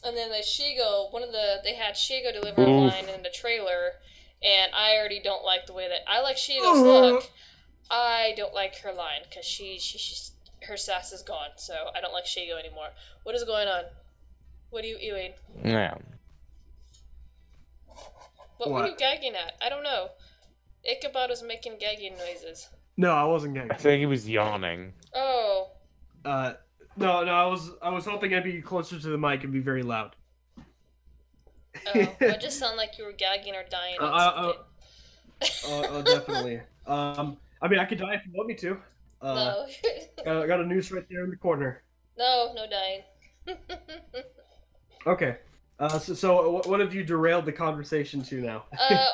And then the Shigo, they had Shigo deliver a line in the trailer, and I already don't like the way that, I like Shigo's look. I don't like her line, because she's her sass is gone, so I don't like Shigo anymore. What is going on? What are you eating? Yeah. What were you gagging at? I don't know. Ichabod was making gagging noises. No, I wasn't I gagging. think he was yawning. Oh. No, I was hoping I'd be closer to the mic and be very loud. Oh, well, it just sounded like you were gagging or dying on something. Definitely. I mean, I could die if you want me to. No. Got a noose right there in the corner. No dying. Okay. So what have you derailed the conversation to now?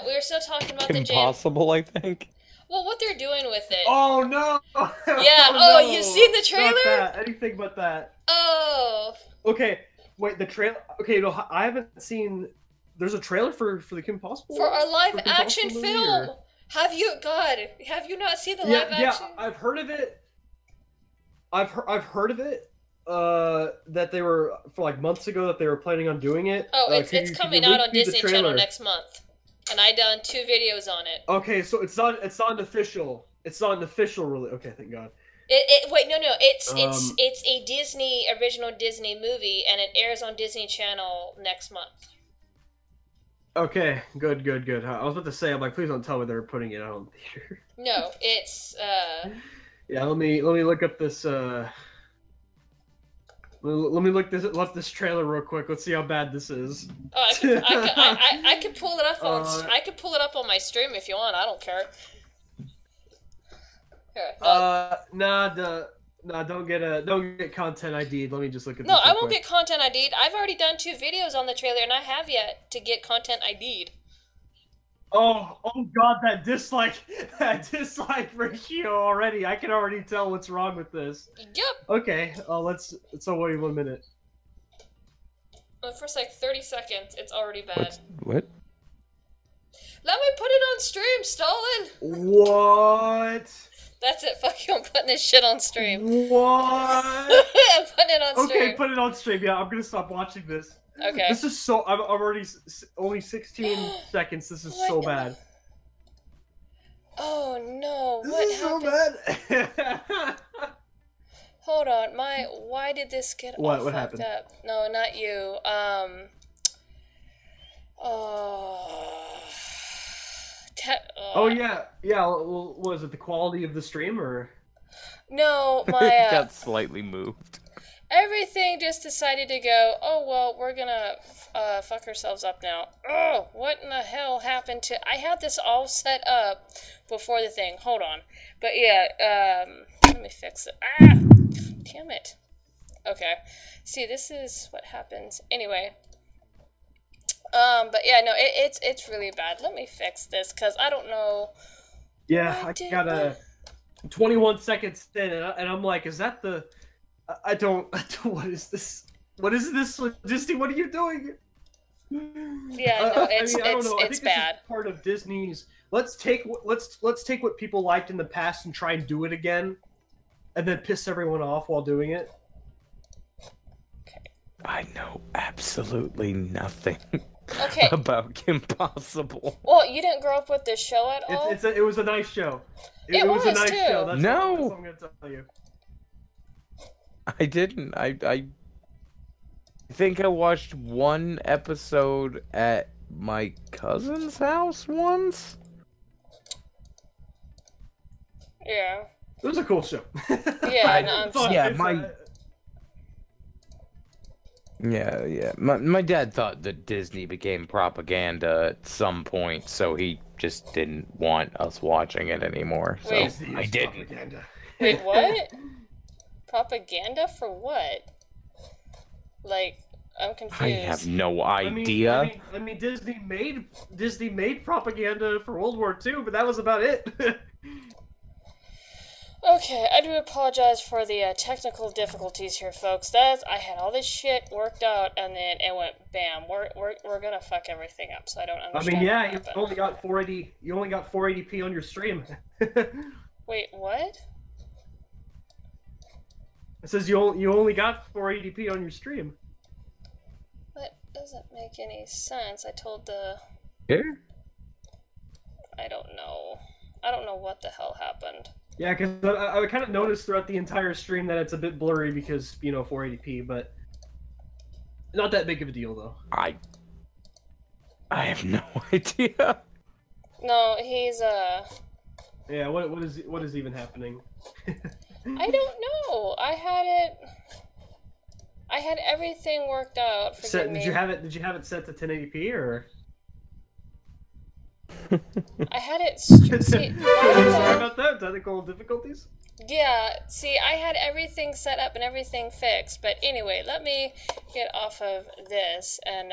We were still talking about the gym. Impossible, I think. Well, what they're doing with it. Oh no! Yeah. Oh, no. You've seen the trailer? Not that. Anything but that. Oh. Okay. Wait. The trailer. Okay. No, I haven't seen. There's a trailer for the Kim Possible. For our live action movie, film. or... Have you not seen the live action? Yeah, I've heard of it. I've heard of it. That they were for like months ago that they were planning on doing it. Oh, it's coming out on Disney Channel next month, and I done 2 videos on it. Okay, so it's not an official. It's not an official release. Okay, thank God. Wait, no, it's a original Disney movie, and it airs on Disney Channel next month. Okay, good. I was about to say, I'm like, please don't tell me they're putting it out in theater. No, it's Yeah, let me look up this. Let me look this trailer real quick. Let's see how bad this is. Oh, I could pull it up on I could pull it up on my stream if you want. I don't care. Here, nah, don't get content ID'd. Let me just look at this. No, I real won't quick. get content ID'd. I've already done 2 videos on the trailer, and I have yet to get content ID'd. Oh God, that dislike ratio already. I can already tell what's wrong with this. Yep. Okay, so wait 1 minute. The first like 30 seconds, it's already bad. What? Let me put it on stream, Stalin. What? That's it. Fuck you. I'm putting this shit on stream. What? I'm putting it on stream. Okay, put it on stream. Yeah, I'm gonna stop watching this. Okay. This is so. I'm already only 16 seconds. This is so bad. Oh no! This What is happened? so bad. Hold on. Why did this get all What fucked happened? up? No, not you. Oh yeah. Well, was it the quality of the stream or? No, It my got slightly moved. everything just decided to go. Oh well, we're gonna fuck ourselves up now. Oh, what in the hell happened to? I had this all set up before the thing. Hold on, but yeah. Let me fix it. Ah, damn it. Okay. See, this is what happens. Anyway. But yeah, no, it's really bad. Let me fix this, because I don't know. Yeah, I got 21 seconds in, and I'm like, is that the... I don't, what is this? What is this, Disney? What are you doing? Yeah, no, I don't know. I think bad. This is part of Disney's... Let's take what people liked in the past and try and do it again, and then piss everyone off while doing it. I know absolutely nothing Okay. about Kim Possible. Well, you didn't grow up with this show at all? It was a nice show. It was a was, nice too. show. That's No. what I'm gonna tell you. I didn't. I think I watched one episode at my cousin's house once. Yeah. It was a cool show. Yeah, no, Yeah. My dad thought that Disney became propaganda at some point, so he just didn't want us watching it anymore. So Wait. I didn't. Propaganda. Wait, what? Propaganda for what? Like, I'm confused. I have no idea. I mean, Disney made propaganda for World War II, but that was about it. Okay, I do apologize for the technical difficulties here, folks. I had all this shit worked out, and then it went bam. We're gonna fuck everything up. So I don't understand. I mean, yeah, what you only got 480. You only got 480p on your stream. Wait, what? It says you only got 480p on your stream. That doesn't make any sense. I told the... Here? I don't know. I don't know what the hell happened. Yeah, because I kind of noticed throughout the entire stream that it's a bit blurry because, 480p, but not that big of a deal, though. I have no idea. No, he's, Yeah, what is even happening? I don't know. I had everything worked out. Forgive me. Did you have it set to 1080p or? I had it. Sorry See, about that. Technical difficulties. yeah. See, I had everything set up and everything fixed. But anyway, let me get off of this and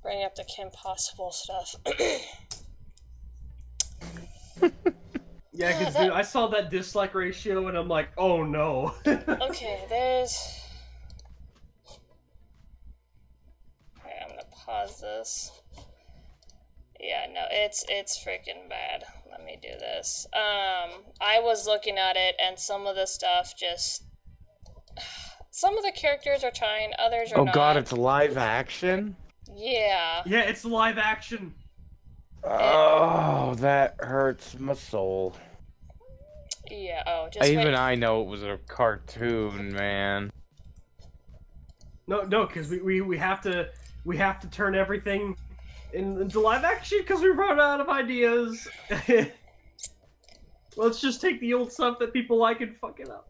bring up the Kim Possible stuff. Yeah, because dude, I saw that dislike ratio and I'm like, oh no. Okay, there's. Okay, I'm gonna pause this. Yeah, no, it's freaking bad. Let me do this. I was looking at it and some of the stuff just. Some of the characters are trying, others are not. Oh god, it's live action? Yeah. Yeah, it's live action. Oh, that hurts my soul. Yeah, oh, just Even I know it was a cartoon, man. No, because we have to turn everything into live action because we run out of ideas. Let's just take the old stuff that people like and fuck it up.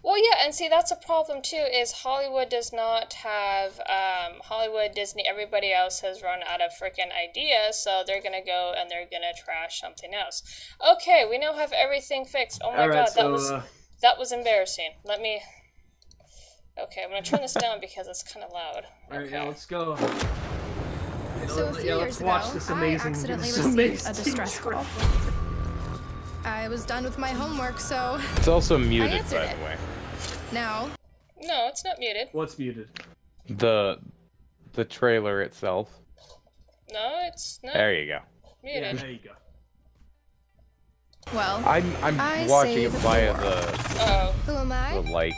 Well, yeah, and see, that's a problem, too, is Hollywood does not have, Hollywood, Disney, everybody else has run out of freaking ideas, so they're gonna go and they're gonna trash something else. Okay, we now have everything fixed. Oh my god, that was embarrassing. Let me... Okay, I'm gonna turn this down because it's kind of loud. Alright, yeah, let's go. So a few years ago, I accidentally received a distress call. I was done with my homework, so It's also muted, answered by it. the way. Now, No, it's not muted. What's muted? The trailer itself. No, it's not There you go. muted. Yeah, there you go. well, I'm I watching it saved via the Oh. who am the I? like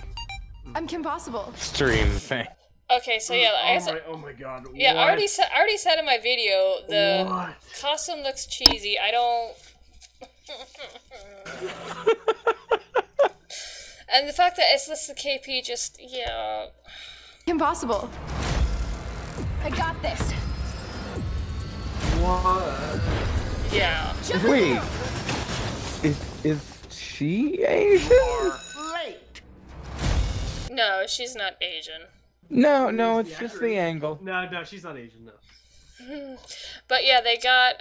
I'm Kim Possible. stream thing. Okay, so yeah, I guess... Oh my god. Yeah, what? I already said in my video, the What? costume looks cheesy. I don't... And the fact that it's listed KP just, yeah. Kim Possible. I got this. What? Yeah. Wait, is she Asian? No, she's not Asian. No, it's just the angle. No, she's not Asian, no. But yeah, they got,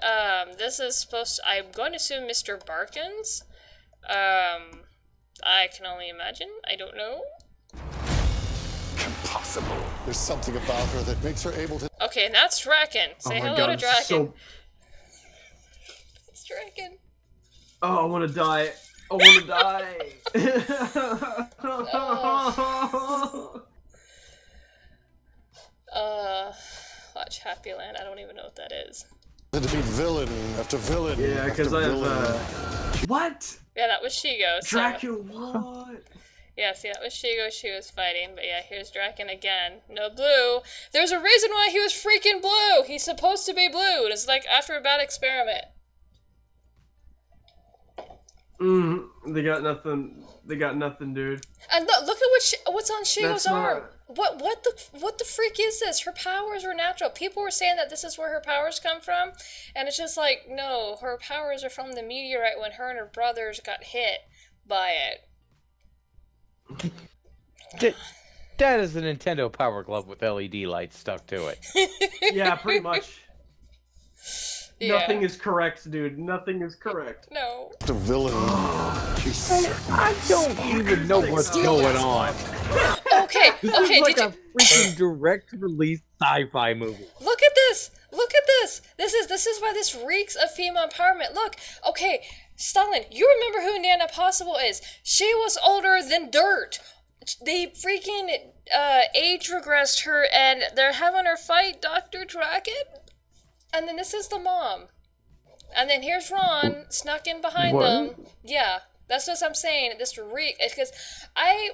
this is supposed to, I'm going to assume Mr. Barkins. I can only imagine. I don't know. Impossible. There's something about her that makes her able to... Okay, and that's Draken. Say Oh my hello god, to it's Draken. so... It's Draken. Oh, I want to die. I want to die. Watch Happy Land. I don't even know what that is. to beat villain after villain. Yeah, because I have, What? Yeah, that was Shigo. So... Dracula, what? Yeah, see, that was Shigo she was fighting. But yeah, here's Draken again. No blue. There's a reason why he was freaking blue. He's supposed to be blue. It's like after a bad experiment. They got nothing. They got nothing, dude. And look at what's on Shigo's That's arm. not- What the freak is this? Her powers were natural. People were saying that this is where her powers come from, and it's just like, no, her powers are from the meteorite when her and her brothers got hit by it. That is a Nintendo Power Glove with LED lights stuck to it. Yeah, pretty much. Yeah. Nothing is correct, dude. Nothing is correct. No. The villain. I don't even know what's going on. Okay, This okay, is like did a freaking direct release sci-fi movie. Look at this! Look at this! This is why this reeks of female empowerment. Look, okay, Stalin, you remember who Nana Possible is? She was older than dirt. They freaking age regressed her, and they're having her fight Dr. Draken. And then this is the mom. And then here's Ron snuck in behind What? them. Yeah, that's what I'm saying. This reek. It's because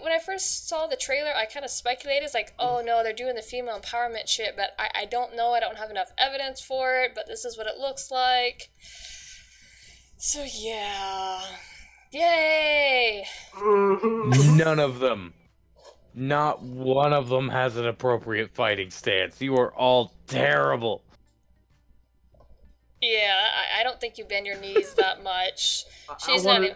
when I first saw the trailer, I kind of speculated. It's like, oh no, they're doing the female empowerment shit, but I don't know. I don't have enough evidence for it, but this is what it looks like. So yeah. Yay! None of them. Not one of them has an appropriate fighting stance. You are all terrible. Yeah, I don't think you bend your knees that much. She's not even...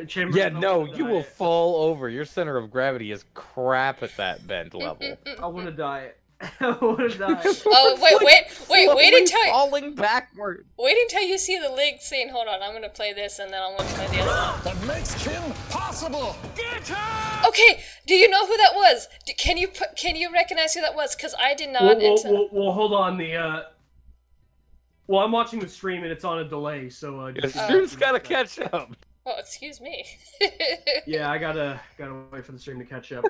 Chambers, Yeah, no, you will fall over. Your center of gravity is crap at that bend level. I want to die. I want to die. Oh, wait until falling backward. Wait until you see the link scene. Hold on, I'm gonna play this and then I'm gonna play the other one. That makes Kim possible. Get her! Okay, do you know who that was? Can you recognize who that was? Because I did not. Well, hold on. Well, I'm watching the stream and it's on a delay, so The stream's gotta catch up. Oh, excuse me. Yeah, I gotta wait for the stream to catch up.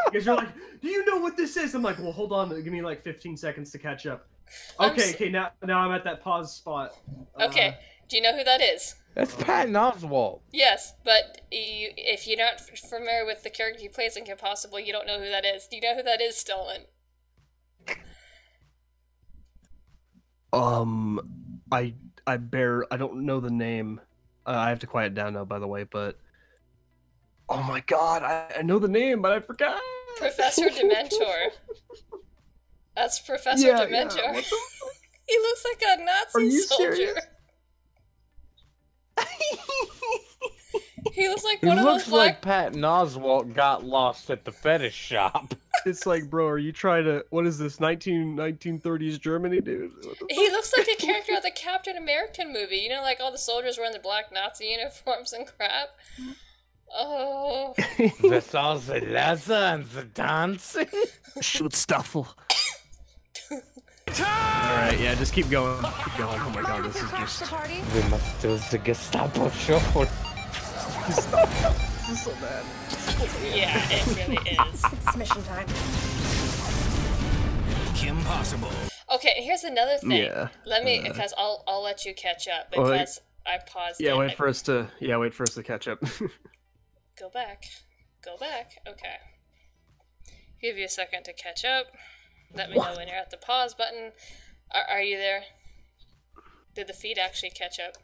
Because you're like, do you know what this is? I'm like, well, hold on, give me like 15 seconds to catch up. Okay, now I'm at that pause spot. Okay, do you know who that is? That's Patton Oswalt. Yes, but if you're not familiar with the character he plays in Kim Possible, you don't know who that is. Do you know who that is, Stolen? I don't know the name. I have to quiet down now, by the way, but... Oh my god, I know the name, but I forgot! Professor Dementor. That's Professor Dementor. Yeah. He looks like a Nazi soldier. Serious? He looks like one of those like Patton Oswalt got lost at the fetish shop. It's like, bro, are you trying to... What is this, 1930s Germany, dude? He looks like a character of the Captain American movie. You know, like all the soldiers wearing the black Nazi uniforms and crap? Oh. That's all the leather and the dancing. Shoot Stuffle. Alright, yeah, just keep going. Keep going. Oh my god, this is just... We must do the Gestapo show. This is so bad. Yeah, it really is. It's mission time. Kim Possible. Okay, here's another thing. Yeah. Let me, because I'll let you catch up because I paused. Yeah, it. wait for us to catch up. Go back. Okay. Give you a second to catch up. Let me know when you're at the pause button. Are you there? Did the feed actually catch up?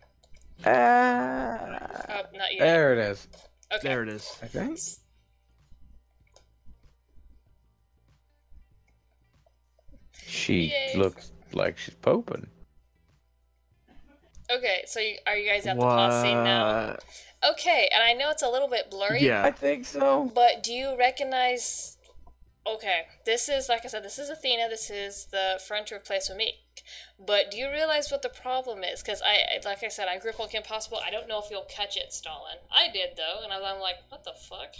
Oh, not yet. There it is. Okay. There it is. I think. She looks like she's poping. Okay, so are you guys at the pause scene now? Okay, and I know it's a little bit blurry. Yeah. I think so. But do you recognize... Okay, this is, like I said, this is Athena, this is the front replace with me. But do you realize what the problem is? Because like I said, I grew up on Kim Possible. I don't know if you'll catch it, Stalin. I did, though, and I'm like, what the fuck?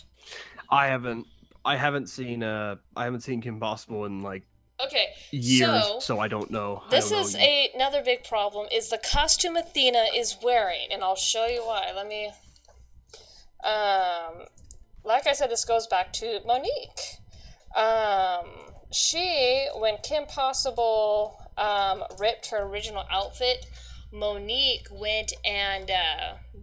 I haven't seen Kim Possible in, like, okay, years, so I don't know. This is another big problem, is the costume Athena is wearing, and I'll show you why. Let me... like I said, this goes back to Monique. When Kim Possible ripped her original outfit, Monique went and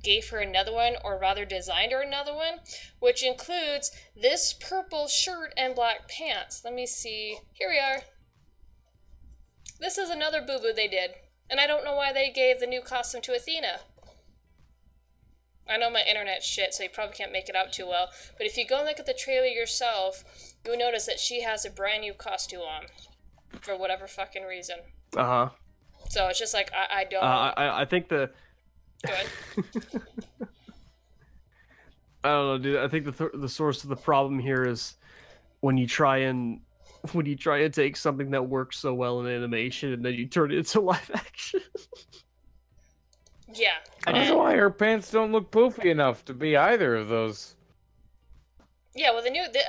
gave her another one, or rather designed her another one, which includes this purple shirt and black pants. Let me see. Here we are. This is another boo-boo they did, and I don't know why they gave the new costume to Athena. I know my internet's shit, so you probably can't make it out too well, but if you go and look at the trailer yourself, you'll notice that she has a brand new costume on, for whatever fucking reason. Uh-huh. So it's just like, I don't... I think the... Go ahead. I don't know, dude. I think the source of the problem here is when you try and take something that works so well in animation and then you turn it into live action. Yeah. That's why her pants don't look poofy enough to be either of those. Yeah, well,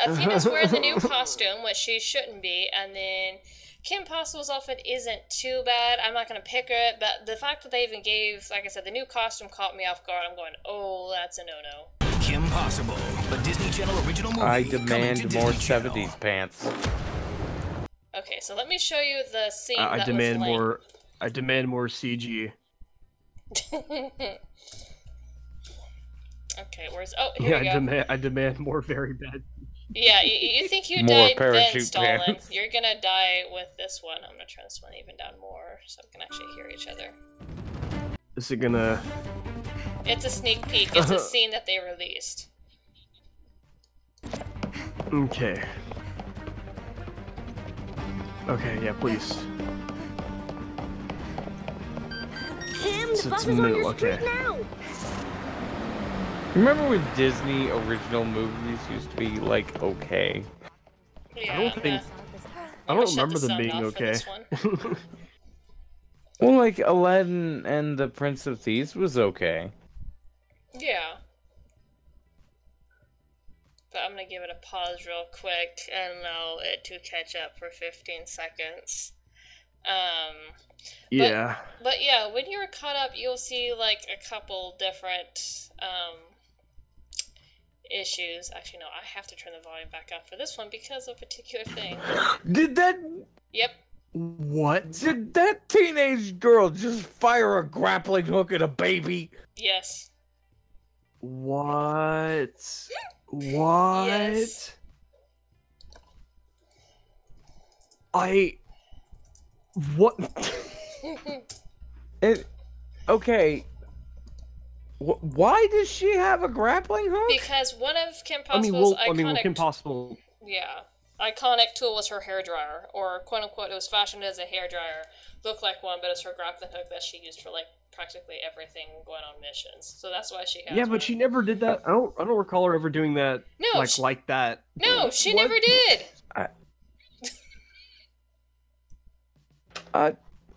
Athena's wearing the new costume, which she shouldn't be, and then Kim Possible's outfit isn't too bad. I'm not going to pick her, but the fact that they even gave, like I said, the new costume caught me off guard. I'm going, oh, that's a no-no. Kim Possible, a Disney Channel original movie. I demand more 70s pants. Okay, so let me show you the scene I demand more CG. Okay, where's... Oh, here we go. I demand more very bad. Yeah, you think you More died then, parachute Stalin. pants. You're gonna die with this one. I'm gonna turn this one even down more so we can actually hear each other. Is it gonna... It's a sneak peek. It's a scene that they released. Okay. Okay, yeah, please. it's new. Okay. Remember when Disney original movies used to be like okay? Yeah, I don't think. I I'm gonna don't shut remember the them sound being off for okay. this one. Well, like Aladdin and the Prince of Thieves was okay. Yeah. But I'm gonna give it a pause real quick and allow it to catch up for 15 seconds. Yeah. But yeah, when you're caught up, you'll see like a couple different issues. Actually, no, I have to turn the volume back up for this one because of a particular thing. Did that? Yep. What? Did that teenage girl just fire a grappling hook at a baby? Yes. What? What? Yes. What? Okay. Why does she have a grappling hook? Because one of Kim Possible's iconic... Kim Possible... Yeah. Iconic tool was her hairdryer, or quote-unquote, it was fashioned as a hairdryer. Looked like one, but it's her grappling hook that she used for, like, practically everything going on missions. So that's why she has Yeah, but one. she never did that. I don't recall her ever doing that, No, like that. No, she What? never did!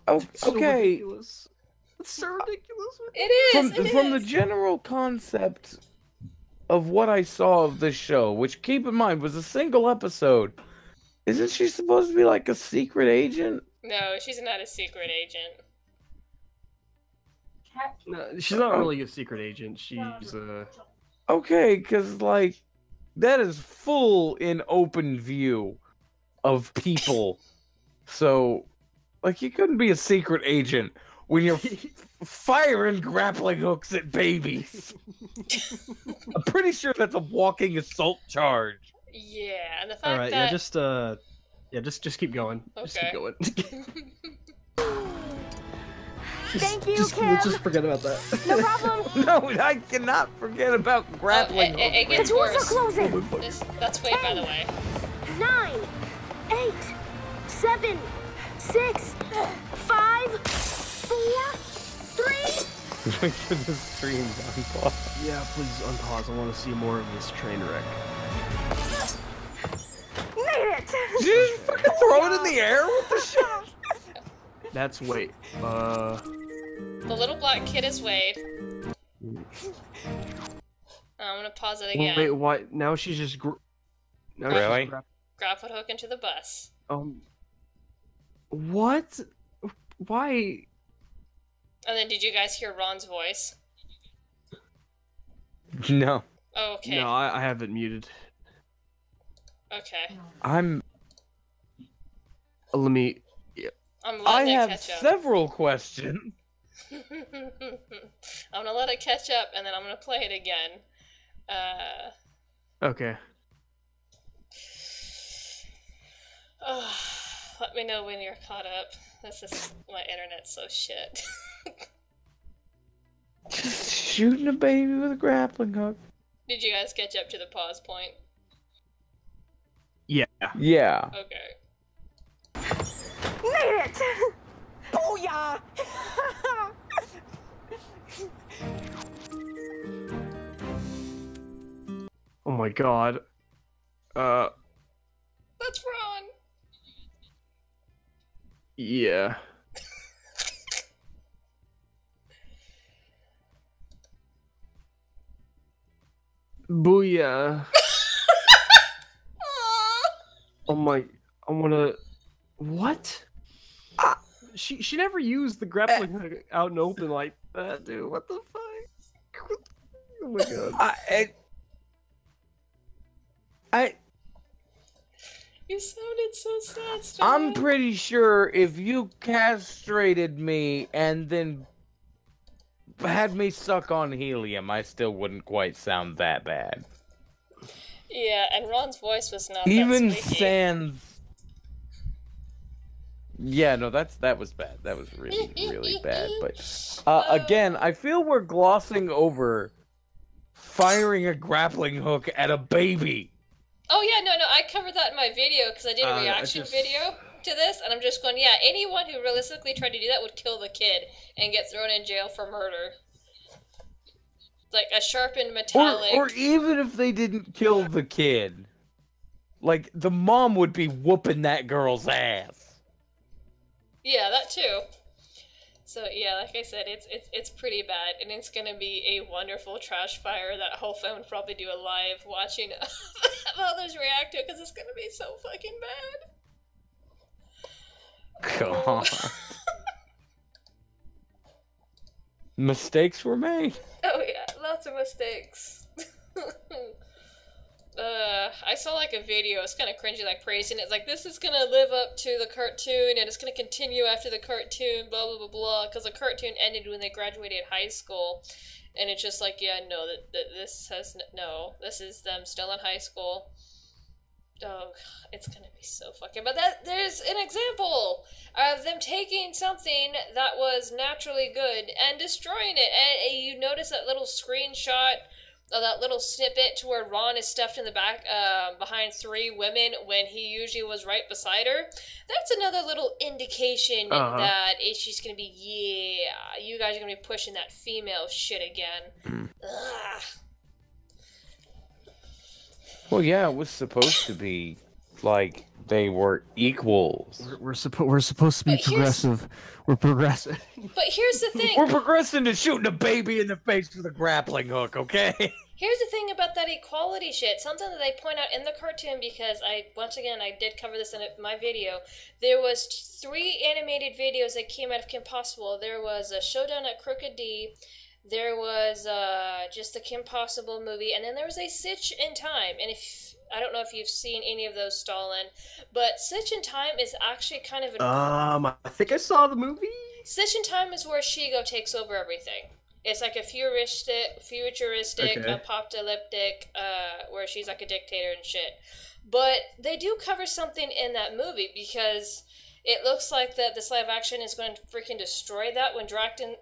It's so Okay. ridiculous. It's so ridiculous. It is! From the general concept of what I saw of this show, which, keep in mind, was a single episode, isn't she supposed to be like a secret agent? No, she's not a secret agent. No, she's not really a secret agent. She's Okay, because, like, that is full in open view of people. So, like, you couldn't be a secret agent when you're firing grappling hooks at babies. I'm pretty sure that's a walking assault charge. Yeah, and the fact all right. that... Just keep going. Just keep Okay. going. Thank you, We'll Kim. just forget about that. No problem. No, I cannot forget about grappling hooks. It The gets doors are worse. closing. That's wait, by the way. 9, 8, 7, 6, 5, 4, 3. Make sure the stream's on pause. Yeah, please unpause. I want to see more of this train wreck. Made it. Did you just fucking throw it in the air with the shit? That's wait. The little black kid is Wade. I'm gonna pause it again. Wait, why? Now she's just. Now Really? She's Grapple hook into the bus. What? Why? And then did you guys hear Ron's voice? No. Oh, okay. No, I have it muted. Okay. Let me. I'm I letting it have catch up. several questions. I'm gonna let it catch up, and then I'm gonna play it again. Okay. Let me know when you're caught up. This is my internet's so shit. Just shooting a baby with a grappling hook. Did you guys catch up to the pause point? Yeah. Yeah. Okay. Made it. Booyah. Oh my god. That's Ron. Yeah. Booyah. Oh my. I wanna. What? She never used the grappling hook out in open like that, dude. What the fuck? Oh my god. You sounded so sad, I'm pretty sure if you castrated me and then had me suck on helium, I still wouldn't quite sound that bad. Yeah, and Ron's voice was not Even that squeaky. sans. Yeah, no, that was bad. That was really, really bad. But again, I feel we're glossing over firing a grappling hook at a baby. Oh yeah, no, I covered that in my video because I did a reaction video. to this, and I'm just going, yeah, anyone who realistically tried to do that would kill the kid and get thrown in jail for murder. Like a sharpened metallic. Or even if they didn't kill the kid, like the mom would be whooping that girl's ass. Yeah, that too. So yeah, like I said, it's pretty bad, and it's gonna be a wonderful trash fire that whole film would probably do a live watching of others react to it, because it's gonna be so fucking bad. God. Mistakes were made. Oh yeah, lots of mistakes. I saw like a video, it's kind of cringy, like praising it. It's like, this is gonna live up to the cartoon, and it's gonna continue after the cartoon, blah blah blah blah, because the cartoon ended when they graduated high school, and it's just like, yeah, no, that this has no, this is them still in high school. Oh, it's gonna be so fucking. But there's an example of them taking something that was naturally good and destroying it, and you notice that little screenshot. That little snippet to where Ron is stuffed in the back behind 3 women when he usually was right beside her. That's another little indication that she's going to be, yeah, you guys are going to be pushing that female shit again. Ugh. Well, yeah, it was supposed to be like they were equals. We're supposed to be progressive. We're progressive. But here's the thing. We're progressing to shooting a baby in the face with a grappling hook, okay? Here's the thing about that equality shit. Something that they point out in the cartoon, because I did cover this in my video. There was 3 animated videos that came out of Kim Possible. There was a Showdown at Crooked D. There was just the Kim Possible movie, and then there was a Stitch in Time. And I don't know if you've seen any of those, Stalin, but Stitch in Time is actually kind of I think I saw the movie. Stitch in Time is where Shigo takes over everything. It's like a futuristic, apocalyptic, where she's like a dictator and shit. But they do cover something in that movie, because it looks like that this live action is going to freaking destroy that when Draken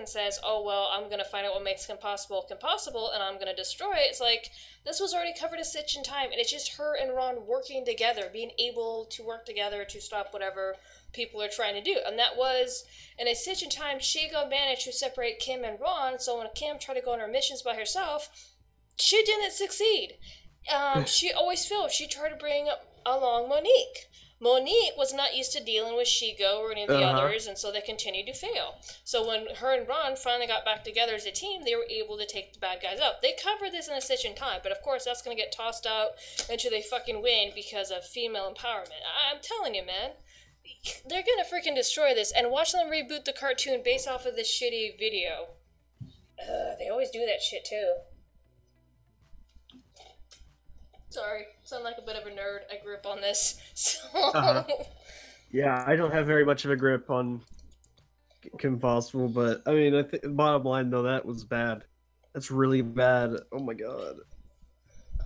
says, oh, well, I'm going to find out what makes Kim Possible, and I'm going to destroy it. It's like, this was already covered a Stitch in Time, and it's just her and Ron working together, being able to work together to stop whatever people are trying to do. And that was, in a Stitch in Time, Shigo managed to separate Kim and Ron, so when Kim tried to go on her missions by herself, she didn't succeed. She always failed. She tried to bring along Monique. Monique was not used to dealing with Shigo or any of the others, and so they continued to fail. So when her and Ron finally got back together as a team, they were able to take the bad guys out. They covered this in a Stitch in Time, but of course that's going to get tossed out until they fucking win because of female empowerment. I'm telling you, man. They're going to freaking destroy this, and watch them reboot the cartoon based off of this shitty video. They always do that shit, too. Sorry, sound like a bit of a nerd. I grew up on this, so... Yeah, I don't have very much of a grip on Kim Possible, but, I mean, I think bottom line, though, that was bad. That's really bad. Oh my god.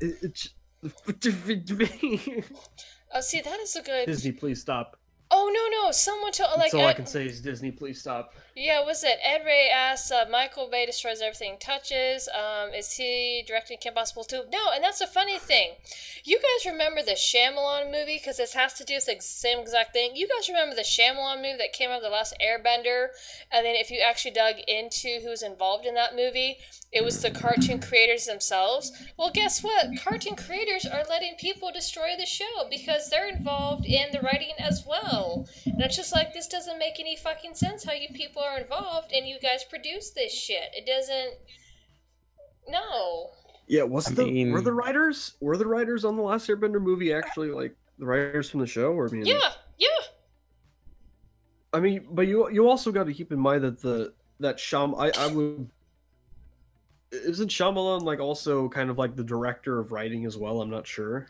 Oh, see, that is a good... Disney, please stop. Oh, no, someone told... That's all I can say is Disney, please stop. Yeah, what's it? Ed Ray asks, Michael Bay destroys everything touches. Is he directing Kim Possible too? No, and that's the funny thing. You guys remember the Shyamalan movie? Because this has to do with the same exact thing. You guys remember the Shyamalan movie that came out of The Last Airbender? And then if you actually dug into who's involved in that movie, it was the cartoon creators themselves. Well, guess what? Cartoon creators are letting people destroy the show because they're involved in the writing as well. And it's just like, this doesn't make any fucking sense how you people are involved and you guys produce this shit. It doesn't... No. Yeah, were the writers on the Last Airbender movie actually like the writers from the show? Or Yeah. I mean, but you also got to keep in mind that isn't Shyamalan like also kind of like the director of writing as well? I'm not sure.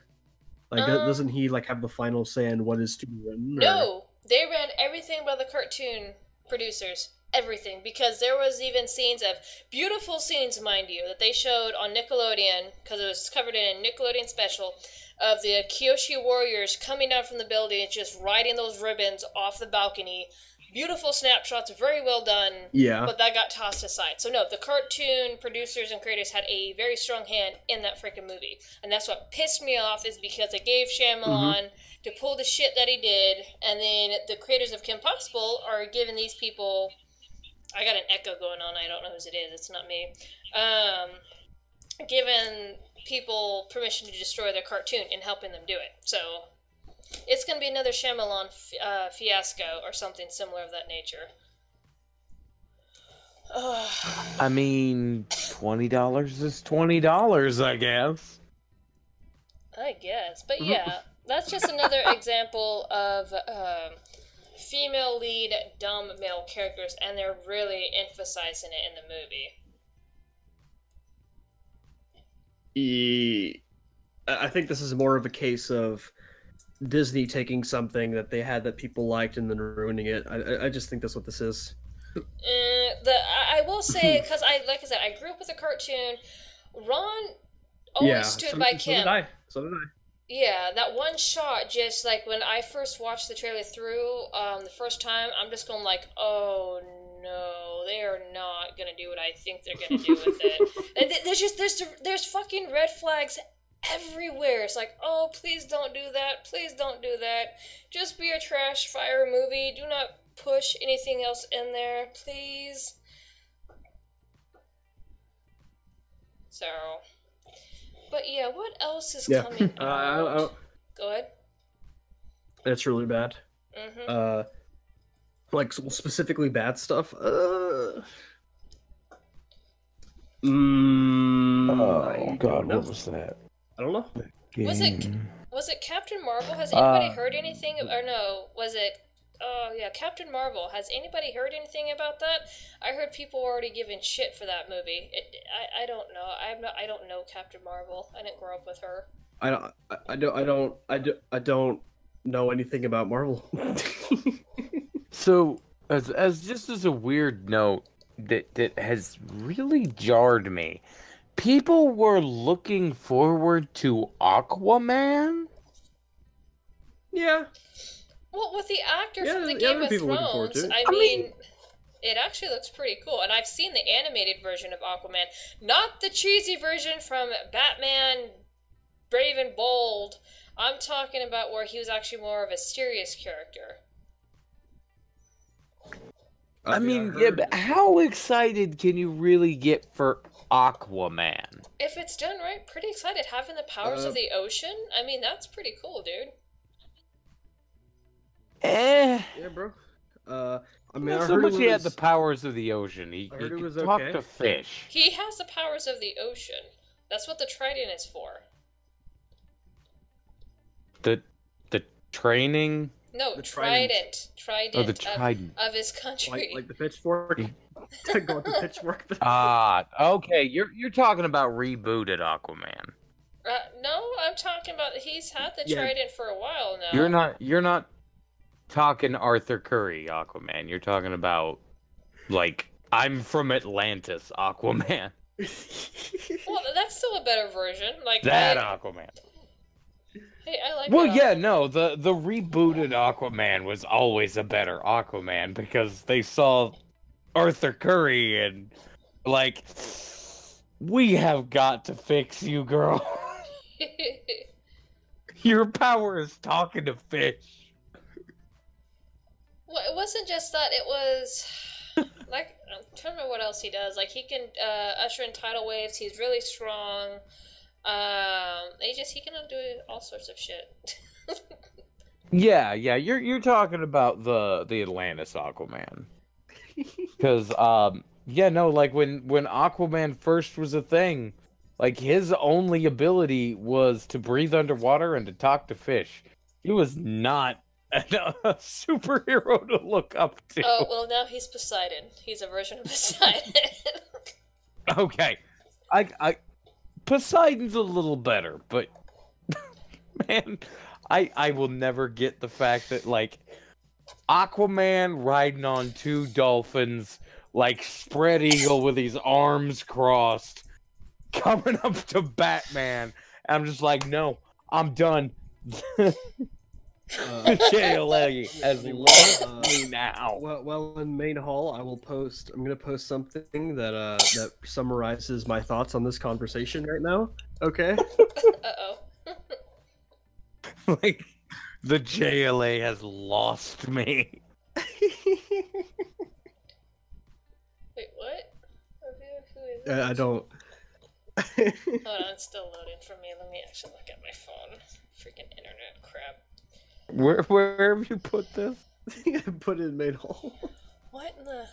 Like, doesn't he like have the final say on what is to be written? No, they ran everything by the cartoon producers. Everything, because there was even scenes of beautiful scenes, mind you, that they showed on Nickelodeon, because it was covered in a Nickelodeon special, of the Kyoshi warriors coming down from the building and just riding those ribbons off the balcony. beautiful snapshots, very well done. Yeah. But that got tossed aside. So no, the cartoon producers and creators had a very strong hand in that freaking movie, and that's what pissed me off. Is because they gave Shyamalan to pull the shit that he did, and then the creators of Kim Possible are giving these people. I got an echo going on. I don't know whose it is. It's not me. Giving people permission to destroy their cartoon and helping them do it. So it's going to be another Shyamalan fiasco or something similar of that nature. I mean, $20 is $20, I guess. I guess. But yeah, that's just another example of female lead dumb male characters, and they're really emphasizing it in the movie. I think this is more of a case of Disney taking something that they had that people liked and then ruining it. I just think that's what this is. I will say, because like I said, I grew up with a cartoon. Ron always stood by Kim. So did I. Yeah, that one shot, just like when I first watched the trailer through the first time, I'm just going like, oh no, they are not gonna do what I think they're gonna do with it. There's fucking red flags everywhere. It's like, oh, please don't do that. Please don't do that. Just be a trash fire movie. Do not push anything else in there, please. So, but yeah, what else is coming out? Go ahead. It's really bad. Like specifically bad stuff. Oh God, what was that? I don't know. Was it Captain Marvel? Has anybody heard anything? Or no, was it? Oh yeah, Captain Marvel. Has anybody heard anything about that? I heard people already giving shit for that movie. I don't know. I don't know Captain Marvel. I didn't grow up with her. I don't know anything about Marvel. So, as a weird note that has really jarred me, people were looking forward to Aquaman? Yeah. Well, with the actor from the Game of Thrones, I mean, it actually looks pretty cool. And I've seen the animated version of Aquaman, not the cheesy version from Batman Brave and Bold. I'm talking about where he was actually more of a serious character. I mean, yeah, but how excited can you really get for Aquaman? If it's done right, pretty excited. Having the powers of the ocean, I mean, that's pretty cool, dude. Yeah, bro. I mean, not so much he had the powers of the ocean. He could talk to fish. He has the powers of the ocean. That's what the trident is for. The training? No, trident. Trident. Oh, the trident. Of his country. Like the pitchfork? Go with the pitchfork. Okay. You're talking about rebooted Aquaman. No, I'm talking about he's had the trident for a while now. You're not talking Arthur Curry Aquaman. You're talking about, like, I'm from Atlantis Aquaman. Well, that's still a better version. Like that Aquaman. Hey, I like. Well, yeah, no, the rebooted Aquaman was always a better Aquaman because they saw Arthur Curry and like, we have got to fix you, girl. Your power is talking to fish. Well, it wasn't just that. It was like, I'm trying to remember what else he does. Like, he can usher in tidal waves. He's really strong. He can do all sorts of shit. Yeah, you're talking about the Atlantis Aquaman. Because like when Aquaman first was a thing, like his only ability was to breathe underwater and to talk to fish. He was not a superhero to look up to. Oh, well, now he's Poseidon. He's a version of Poseidon. Okay. Poseidon's a little better, but man, I will never get the fact that, like, Aquaman riding on two dolphins, like, spread eagle with his arms crossed, coming up to Batman. And I'm just like, no, I'm done. JLA has lost me now. Well, in main hall, I'm gonna post something that that summarizes my thoughts on this conversation right now. Okay. Uh-oh. Like, the JLA has lost me. Wait, what? Who is I don't. Hold on, it's still loading for me. Let me actually look at my phone. Freaking internet crap. Where have you put this? I put it in main hall. What in the...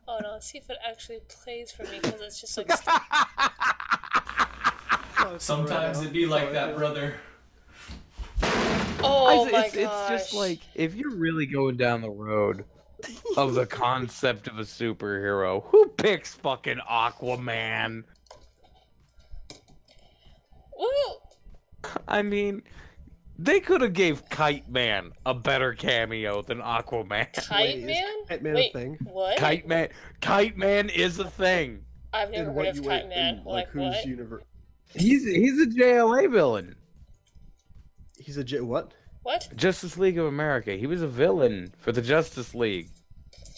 Hold on, let's see if it actually plays for me, because it's just like... Sometimes it be like that, brother. Oh my gosh. It's just like, if you're really going down the road of the concept of a superhero, who picks fucking Aquaman? Woo! I mean, they could have gave Kite Man a better cameo than Aquaman. Kite Man? Kite Man Wait, a thing? what? Kite Man is a thing. I've never heard of Kite Man. Like whose what? universe? He's a JLA villain. He's a what? What? Justice League of America. He was a villain for the Justice League.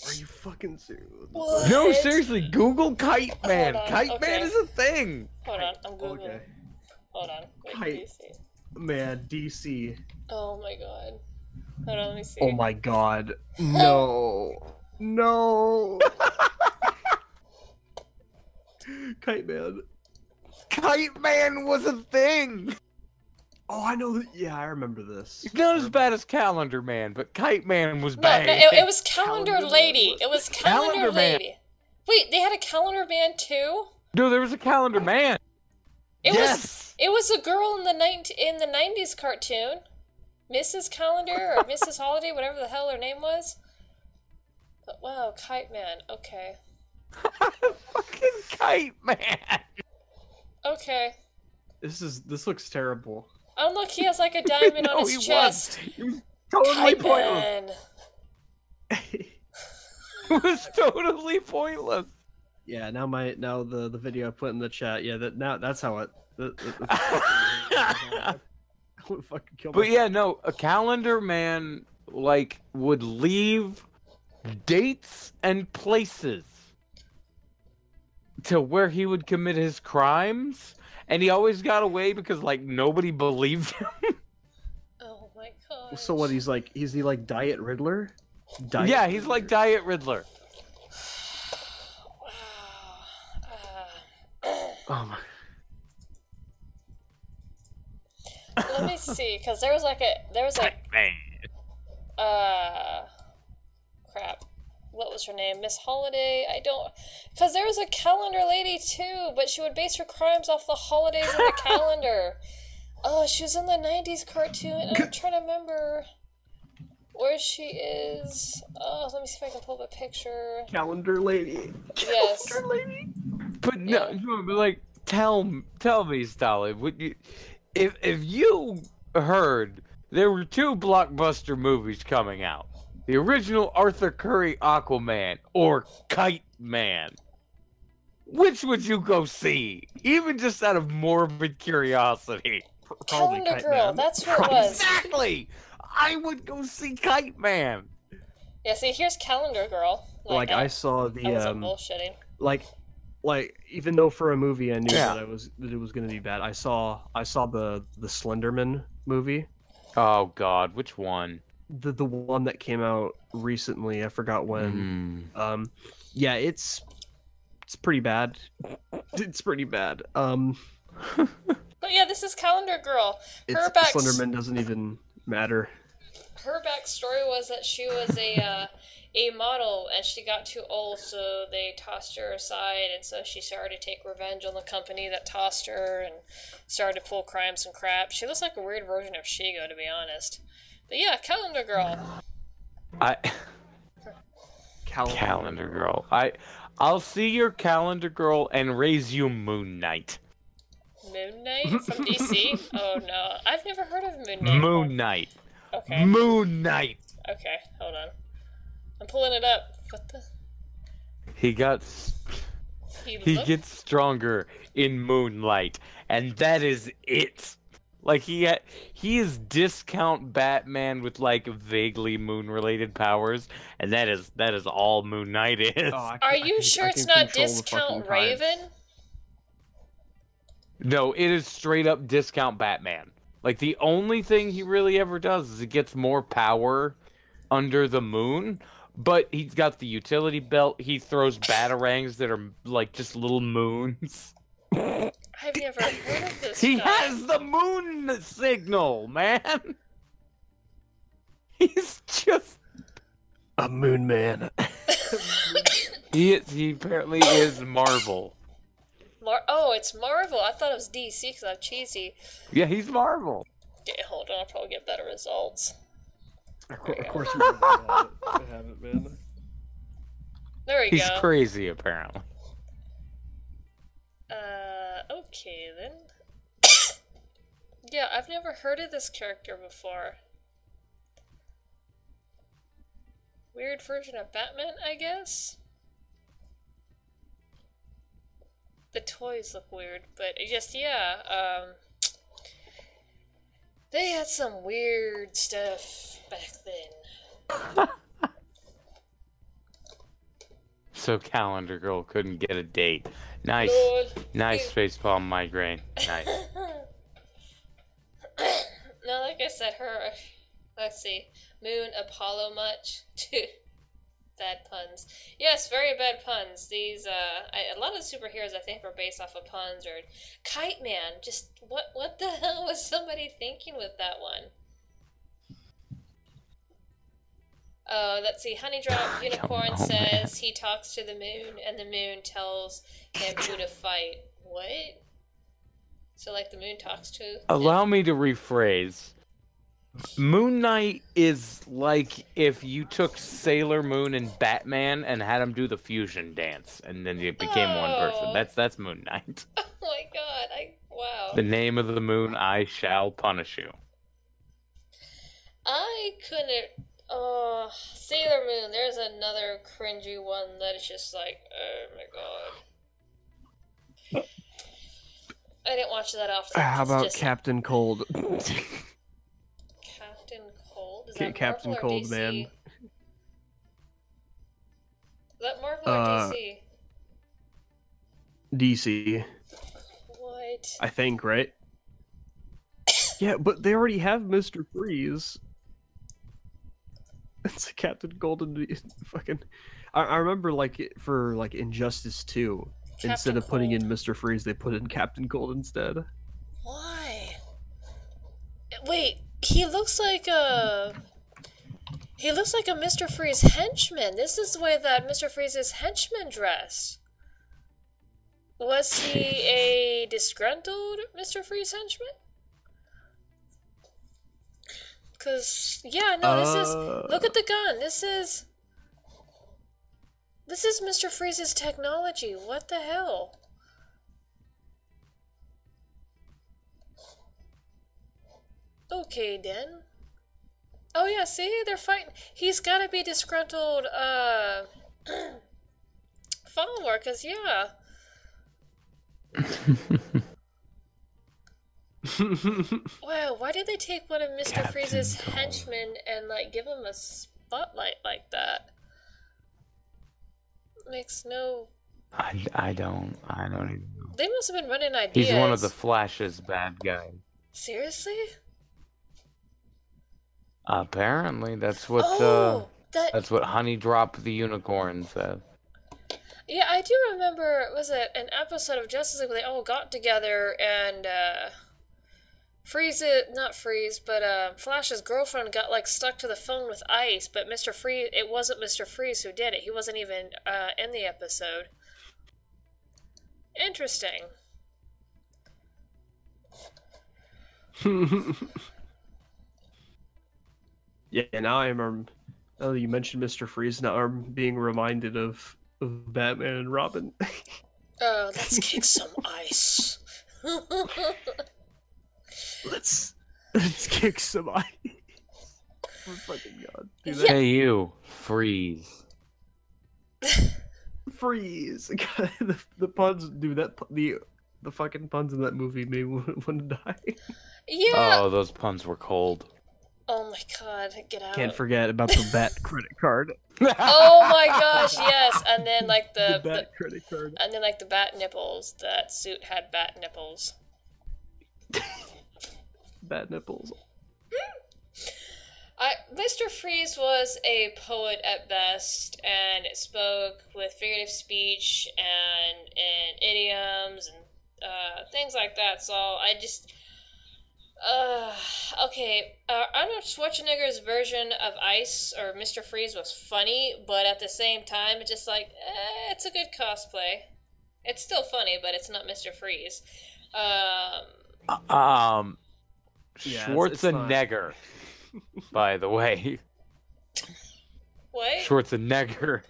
Are you fucking serious? What? No, seriously, Google Kite Man. Hold on, Kite okay. Man is a thing. Hold on, I'm Googling. Okay. Hold on. Wait, Kite. DC. Man, DC. Oh my god. Hold on, let me see. Oh my god. No. No. Kite Man. Kite Man was a thing. Oh, I know. Yeah, I remember this. He's not as bad as Calendar Man, but Kite Man was No, bad. no, it was Calendar Lady. It was Calendar Man. Lady. Wait, they had a Calendar Man too? No, there was a Calendar Man. Yes. It was a girl in the 90s cartoon. Mrs. Calendar or Mrs. Holiday, whatever the hell her name was. But wow, Kite Man. Okay. Fucking Kite Man. Okay. This looks terrible. Oh look, he has like a diamond on his chest. He was totally Kite pointless. Man. It was totally pointless. Yeah, now the video I put in the chat. Yeah, that's how it. I would fucking kill But myself. yeah, no, a Calendar Man like would leave dates and places to where he would commit his crimes, and he always got away because like nobody believed him. Oh my god. So what? Is he like Diet Riddler? Yeah, he's like Diet Riddler. Oh my. Let me see, because there was like crap. What was her name? Miss Holiday? Because there was a Calendar Lady too, but she would base her crimes off the holidays in the calendar. Oh, she was in the 90s cartoon, and I'm trying to remember where she is. Oh, let me see if I can pull up a picture. Calendar Lady. Yes. Calendar Lady. But no, but like, tell me, Stalin, would you, if you heard there were 2 blockbuster movies coming out, the original Arthur Curry Aquaman or Kite Man, which would you go see? Even just out of morbid curiosity. Probably Calendar Kite Girl, Man. that's what it was. Exactly! I would go see Kite Man. Yeah, see, here's Calendar Girl. I saw the I wasn't bullshitting. like even though for a movie I knew Yeah. that it was gonna be bad. I saw the Slenderman movie. Oh God, which one? The one that came out recently. I forgot when. Yeah, it's pretty bad. It's pretty bad. But yeah, this is Calendar Girl. Slenderman doesn't even matter. Her backstory was that she was a model and she got too old, so they tossed her aside, and so she started to take revenge on the company that tossed her and started to pull crimes and crap. She looks like a weird version of Shigo, to be honest. But yeah, Calendar Girl. Calendar Girl. I'll see your Calendar Girl and raise you Moon Knight. Moon Knight from DC? Oh no, I've never heard of Moon Knight. Moon Knight. Okay. Moon Knight. Okay, hold on. I'm pulling it up. What the? He got He gets stronger in moonlight, and that is it. Like he is discount Batman with like vaguely moon-related powers, and that is all Moon Knight is. Are you sure it's not discount Raven? No, it is straight up discount Batman. Like the only thing he really ever does is he gets more power under the moon, but he's got the utility belt. He throws batarangs that are like just little moons. I've never heard of this He guy. has the moon signal, man. He's just a moon man. He apparently is Marvel. Oh, it's Marvel. I thought it was DC because I'm cheesy. Yeah, he's Marvel. Okay, hold on. I'll probably get better results. Of course you have it, man. There we go. He's crazy, apparently. Okay then. Yeah, I've never heard of this character before. Weird version of Batman, I guess? The toys look weird, but just, yeah, they had some weird stuff back then. So Calendar Girl couldn't get a date. Nice. Lord. Nice facepalm migraine. Nice. No, like I said, let's see, Moon Apollo much? Bad puns. Yes, very bad puns. These, a lot of the superheroes I think were based off of puns, or Kite Man. Just, what the hell was somebody thinking with that one? Let's see, Honey Drop Unicorn says he talks to the moon, and the moon tells him who to fight. What? So, like, the moon talks to... Allow me to rephrase. Moon Knight is like if you took Sailor Moon and Batman and had them do the fusion dance, and then it became one person. That's Moon Knight. Oh my god, wow. The name of the moon, I shall punish you. I couldn't... Sailor Moon, there's another cringy one that is just like, oh my god. I didn't watch that often. How about Captain Cold? Captain Cold? Is that Captain Marvel or Cold, DC? man. Is that Marvel or DC? DC. What? I think, right? Yeah, but they already have Mr. Freeze. It's a Captain Golden fucking... I remember, like, for, like, Injustice 2, instead of putting in Mr. Freeze, they put in Captain Cold instead. Why? Wait, he looks like a... He looks like a Mr. Freeze henchman. This is the way that Mr. Freeze's henchman dressed. Was he a disgruntled Mr. Freeze henchman? Because, yeah, no, this is... Look at the gun. This is Mr. Freeze's technology. What the hell? Okay, then. Oh, yeah, see? They're fighting. He's gotta be disgruntled, follower, because, yeah. Wow, why did they take one of Mr. Freeze's henchmen and, like, give him a spotlight like that? Makes no... I don't even know. They must have been running ideas. He's one of the Flash's bad guys. Seriously? Apparently, that's what that's what Honey Drop the Unicorn said. Yeah, I do remember, was it an episode of Justice League where they all got together and, Flash's girlfriend got, like, stuck to the phone with ice, but it wasn't Mr. Freeze who did it. He wasn't even, in the episode. Interesting. Yeah, now now that you mentioned Mr. Freeze, now I'm being reminded of Batman and Robin. Oh, let's kick some ice. Let's kick some ice. Oh, fucking god. Yeah. Hey, you, Freeze. Freeze. The puns, dude. The fucking puns in that movie made me want to die. Yeah. Oh, those puns were cold. Oh my god, get out. Can't forget about the bat credit card. Oh my gosh, yes. And then like the bat credit card. And then like the bat nipples. That suit had bat nipples. Bat nipples. Mr. Freeze was a poet at best, and spoke with figurative speech and idioms and things like that. So I just, okay. Arnold Schwarzenegger's version of Ice or Mr. Freeze was funny, but at the same time, it's just like, it's a good cosplay. It's still funny, but it's not Mr. Freeze. Schwarzenegger. By the way. What? Schwarzenegger.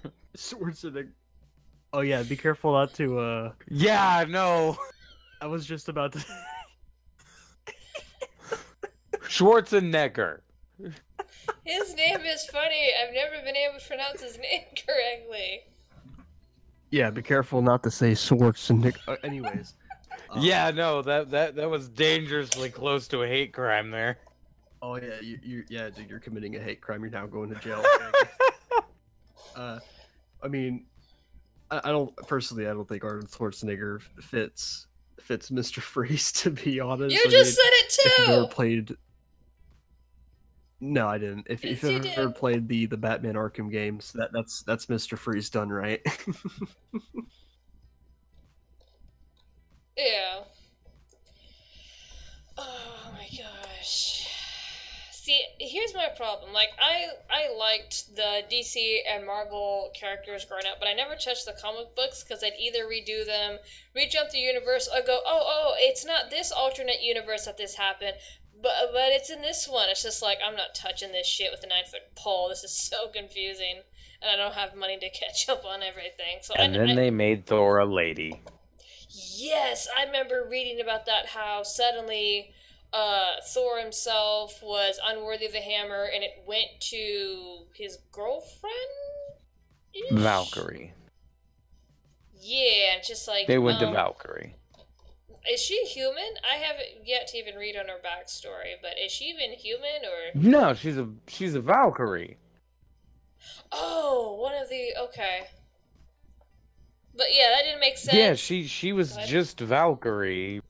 Oh yeah, be careful not to. Yeah, no. I was just about to. Schwarzenegger. His name is funny. I've never been able to pronounce his name correctly. Yeah, be careful not to say Schwarzenegger. Anyways. Yeah, no, that was dangerously close to a hate crime there. Oh yeah, yeah, dude, you're committing a hate crime. You're now going to jail. I mean, I don't think Arnold Schwarzenegger fits Mr. Freeze, to be honest. You just said it too. If you've ever played, no, I didn't. If you've ever played the Batman Arkham games, that's Mr. Freeze done right. Yeah. Oh my gosh. See, here's my problem. Like, I liked the DC and Marvel characters growing up, but I never touched the comic books because I'd either redo them, rejump the universe, or go, oh, it's not this alternate universe that this happened, but it's in this one. It's just like, I'm not touching this shit with a 9-foot pole. This is so confusing, and I don't have money to catch up on everything. So and then they made Thor a lady. Yes, I remember reading about that, how suddenly Thor himself was unworthy of the hammer, and it went to his girlfriend? Valkyrie. Yeah, it's just like... They went to Valkyrie. Is she human? I haven't yet to even read on her backstory, but is she even human, or... No, she's a Valkyrie. Oh, one of the... Okay. But yeah, that didn't make sense. Yeah, she was just Valkyrie.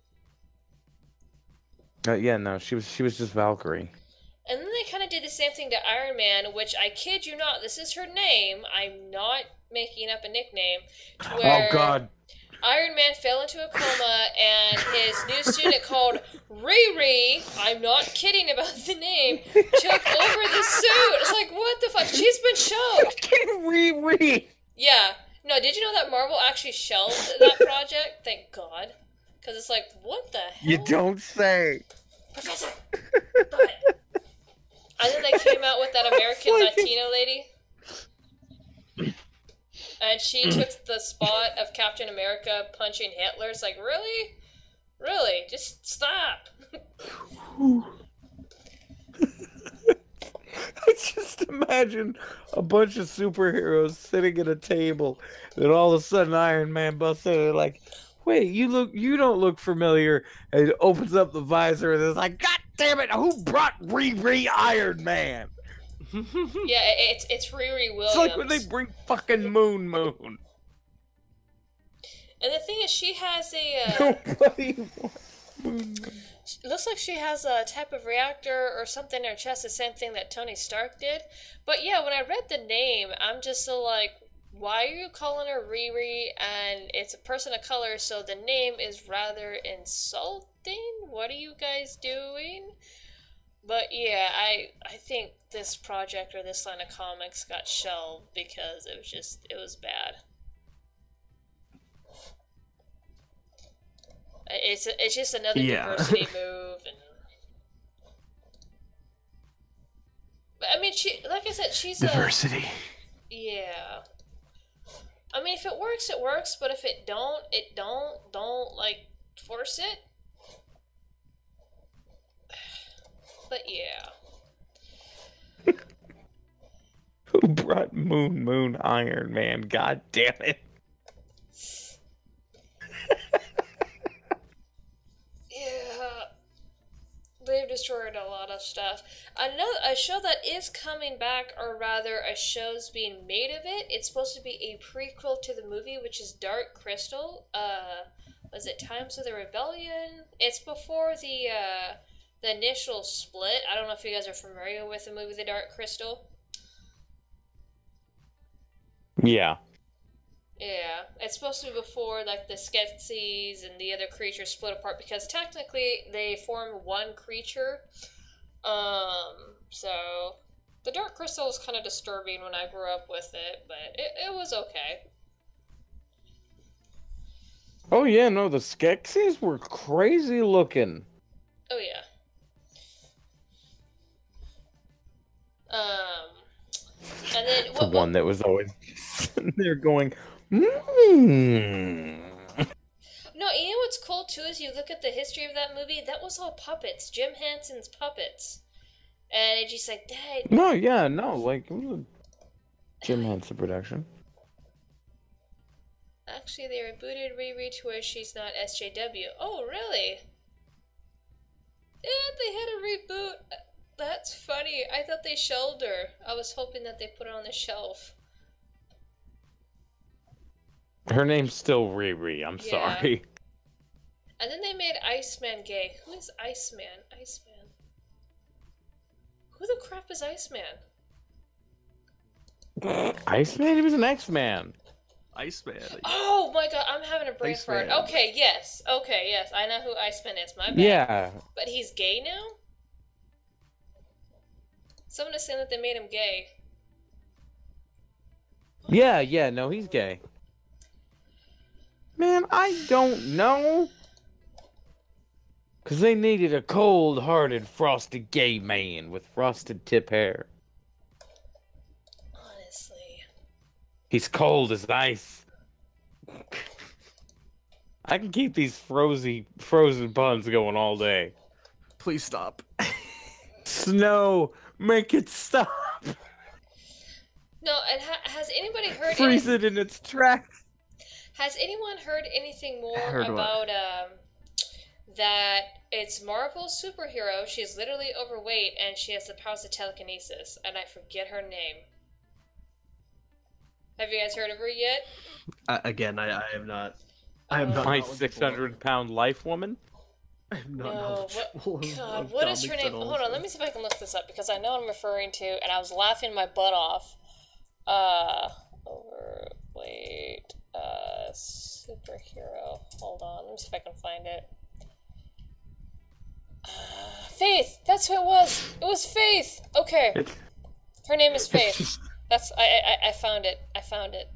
Yeah, no, she was just Valkyrie. And then they kind of did the same thing to Iron Man, which I kid you not, this is her name. I'm not making up a nickname. Where Oh God! Iron Man fell into a coma, and his new student called Riri, I'm not kidding about the name, took over the suit. It's like, what the fuck? She's been shelved. Riri. Yeah. No, did you know that Marvel actually shelved that project? Thank God. Because it's like, what the hell? You don't say. Professor! But, and then they came out with that American Latino lady. And she took the spot of Captain America punching Hitler. It's like, really? Really? Just stop. I just imagine a bunch of superheroes sitting at a table, and all of a sudden Iron Man busts in and like, wait, you don't look familiar, and he opens up the visor and it's like, God damn it, who brought Riri Iron Man? Yeah, it's Riri Williams. It's like when they bring fucking Moon. And the thing is, she has a Nobody wants Moon. it looks like she has a type of reactor or something in her chest, the same thing that Tony Stark did. But yeah, when I read the name, I'm just so like, why are you calling her Riri? And it's a person of color, so the name is rather insulting. What are you guys doing? But yeah, I think this project or this line of comics got shelved because it was bad. It's just another diversity move, and but I mean, like I said, she's diversity. Yeah. I mean, if it works, it works. But if it don't. Don't like force it. But yeah. Who brought Moon Iron Man? God damn it. destroyed a lot of stuff. A show that is coming back, or rather a show's being made of it, it's supposed to be a prequel to the movie, which is Dark Crystal. Was it Times of the Rebellion? It's before the initial split. I don't know if you guys are familiar with the movie The Dark Crystal. Yeah. Yeah, it's supposed to be before, like, the Skeksis and the other creatures split apart, because technically they form one creature. So the Dark Crystal was kind of disturbing when I grew up with it, but it was okay. Oh yeah, no, the Skeksis were crazy looking. Oh yeah. And then The one that was always sitting there going, No, you know what's cool too is you look at the history of that movie. That was all puppets, Jim Henson's puppets, and it's just like that. No, yeah, no, like it was a Jim Henson production. Actually, they rebooted Riri to where she's not SJW. Oh, really? Yeah, they had a reboot. That's funny. I thought they shelved her. I was hoping that they put her on the shelf. Her name's still Riri, I'm sorry. And then they made Iceman gay. Who is Iceman? Iceman. Who the crap is Iceman? Iceman? He was an X-Man. Iceman. Oh my god, I'm having a brain fart. Iceman. Okay, yes. I know who Iceman is. My bad. Yeah. But he's gay now? Someone is saying that they made him gay. Yeah, no, he's gay. Man, I don't know. Because they needed a cold-hearted, frosted gay man with frosted tip hair. Honestly. He's cold as ice. I can keep these frozen puns going all day. Please stop. Snow, make it stop. No, and has anybody heard Freeze it in its tracks. Has anyone heard anything more Heard about that it's Marvel's superhero? She's literally overweight and she has the powers of telekinesis, and I forget her name. Have you guys heard of her yet? Again, I have not. I am not. My 600-pound life woman? I am not No, knowledgeable of- God, of what is her comics name? at all, Hold on, so- let me see if I can look this up, because I know what I'm referring to, and I was laughing my butt off. Overweight, superhero. Hold on, let me see if I can find it. Faith! That's who it was! It was Faith! Okay. Her name is Faith. That's, I found it. I found it.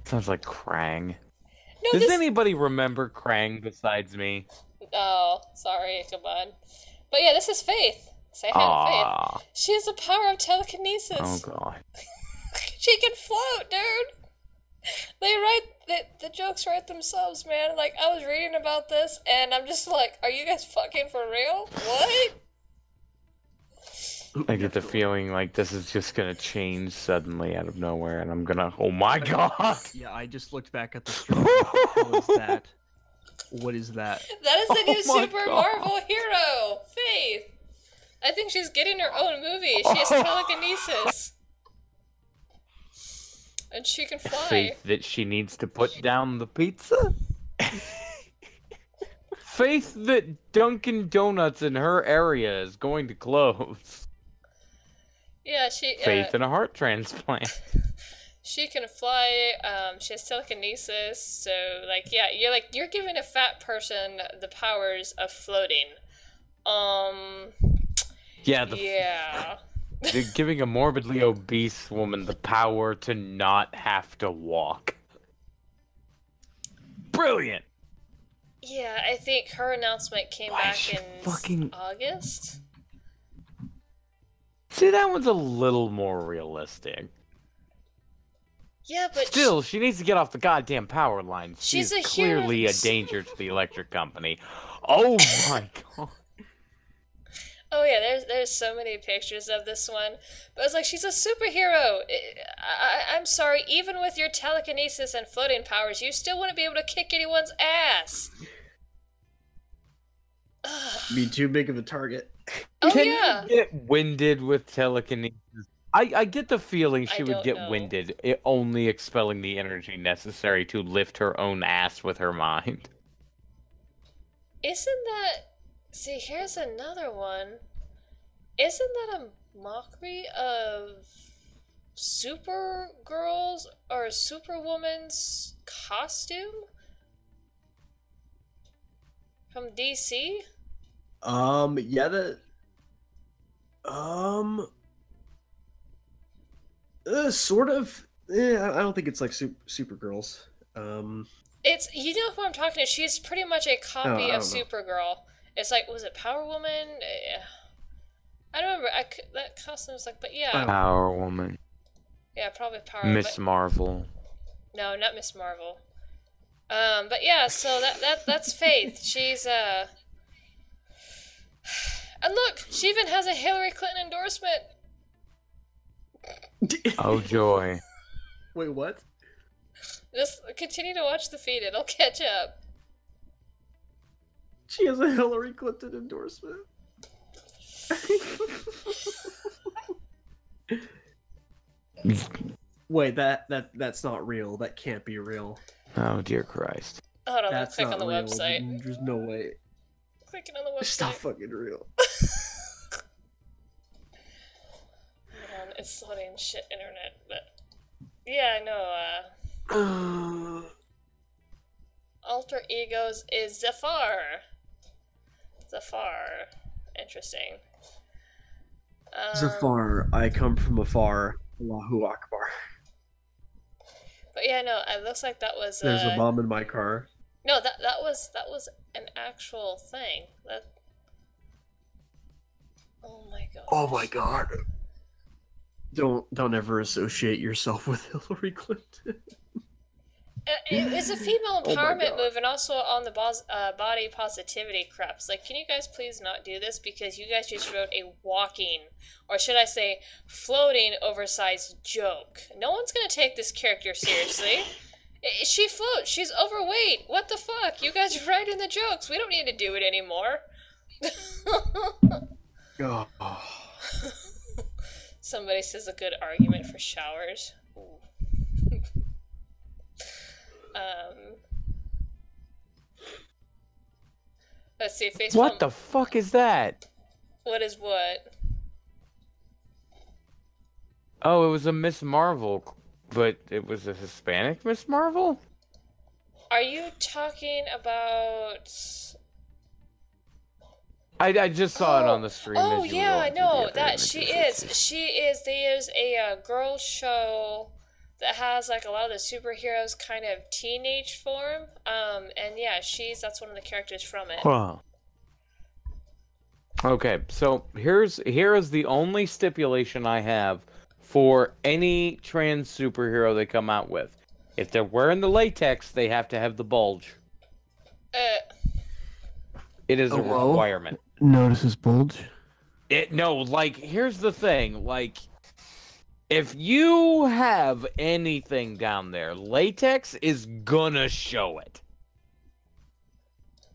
Sounds like Krang. No, Does this... anybody remember Krang besides me? Oh, sorry, Ichabod. But yeah, this is Faith. Say hi to Faith. She has the power of telekinesis. Oh god. She can float, dude. They write the jokes write themselves, man. Like, I was reading about this, and I'm just like, are you guys fucking for real? What? I get the feeling like this is just gonna change suddenly out of nowhere, and I'm gonna. Oh my god! Yeah, I just looked back at the stream. What is that? What is that? That is the new my Super God. Marvel hero, Faith. I think she's getting her own movie. She has telekinesis. And she can fly. Faith that she needs to put down the pizza? Faith that Dunkin' Donuts in her area is going to close. Yeah, she. Faith in a heart transplant. She can fly. She has telekinesis. So, like, yeah, you're giving a fat person the powers of floating. Yeah, Yeah. They're giving a morbidly obese woman the power to not have to walk. Brilliant! Yeah, I think her announcement came Why is back she in fucking- August. See, that one's a little more realistic. Yeah, but Still, she needs to get off the goddamn power lines. She's She's a clearly hero. a danger to the electric company. Oh my god. oh yeah, there's so many pictures of this one. But it's like, she's a superhero. I'm sorry, even with your telekinesis and floating powers, you still wouldn't be able to kick anyone's ass. Be too big of a target. Oh Can yeah. you get winded with telekinesis? I get the feeling she I would don't get know. winded, only expelling the energy necessary to lift her own ass with her mind. Isn't that... See, here's another one. Isn't that a mockery of Supergirl's or Superwoman's costume? From DC? Yeah, sort of. I don't think it's like Supergirls. It's, you know who I'm talking to. She's pretty much a copy I of don't know. Supergirl. It's like, was it Power Woman? I don't remember. That costume was like, but yeah. Power Woman. Yeah, probably Power Woman. Miss Marvel. No, not Miss Marvel. But yeah, so that's Faith. She's and look, she even has a Hillary Clinton endorsement. Oh joy. Wait, what? Just continue to watch the feed; it'll catch up. She has a Hillary Clinton endorsement. Wait, that's not real. That can't be real. Oh dear Christ. Hold on, That's click not on the real. website. There's no way. Clicking on the website. It's not fucking real. Man, it's loading shit internet, but yeah, no. Alter Egos is Zafar. Interesting. Zafar, I come from afar. Allahu Akbar. But yeah, no, it looks like that was. There's a bomb in my car. No, that was an actual thing. That. Oh my god. Oh my god. Don't ever associate yourself with Hillary Clinton. It's a female Oh my empowerment God. move, and also on the body positivity creps. Like, can you guys please not do this? Because you guys just wrote a walking, or should I say, floating oversized joke. No one's gonna take this character seriously. She floats. She's overweight. What the fuck? You guys write in the jokes. We don't need to do it anymore. Oh. Somebody says a good argument for showers. Ooh. Let's see. Facebook. What the fuck is that? What is what? Oh, it was a Miss Marvel, but it was a Hispanic Miss Marvel? Are you talking about? I just saw it on the stream. Oh as you were yeah, going through no, the other that she images. is. She is. There's a girl show that has like a lot of the superheroes kind of teenage form. And yeah, that's one of the characters from it. Wow. Okay, so here is the only stipulation I have for any trans superhero they come out with. If they're wearing the latex, they have to have the bulge. It is a requirement. Notice his bulge? Here's the thing, if you have anything down there, latex is gonna show it.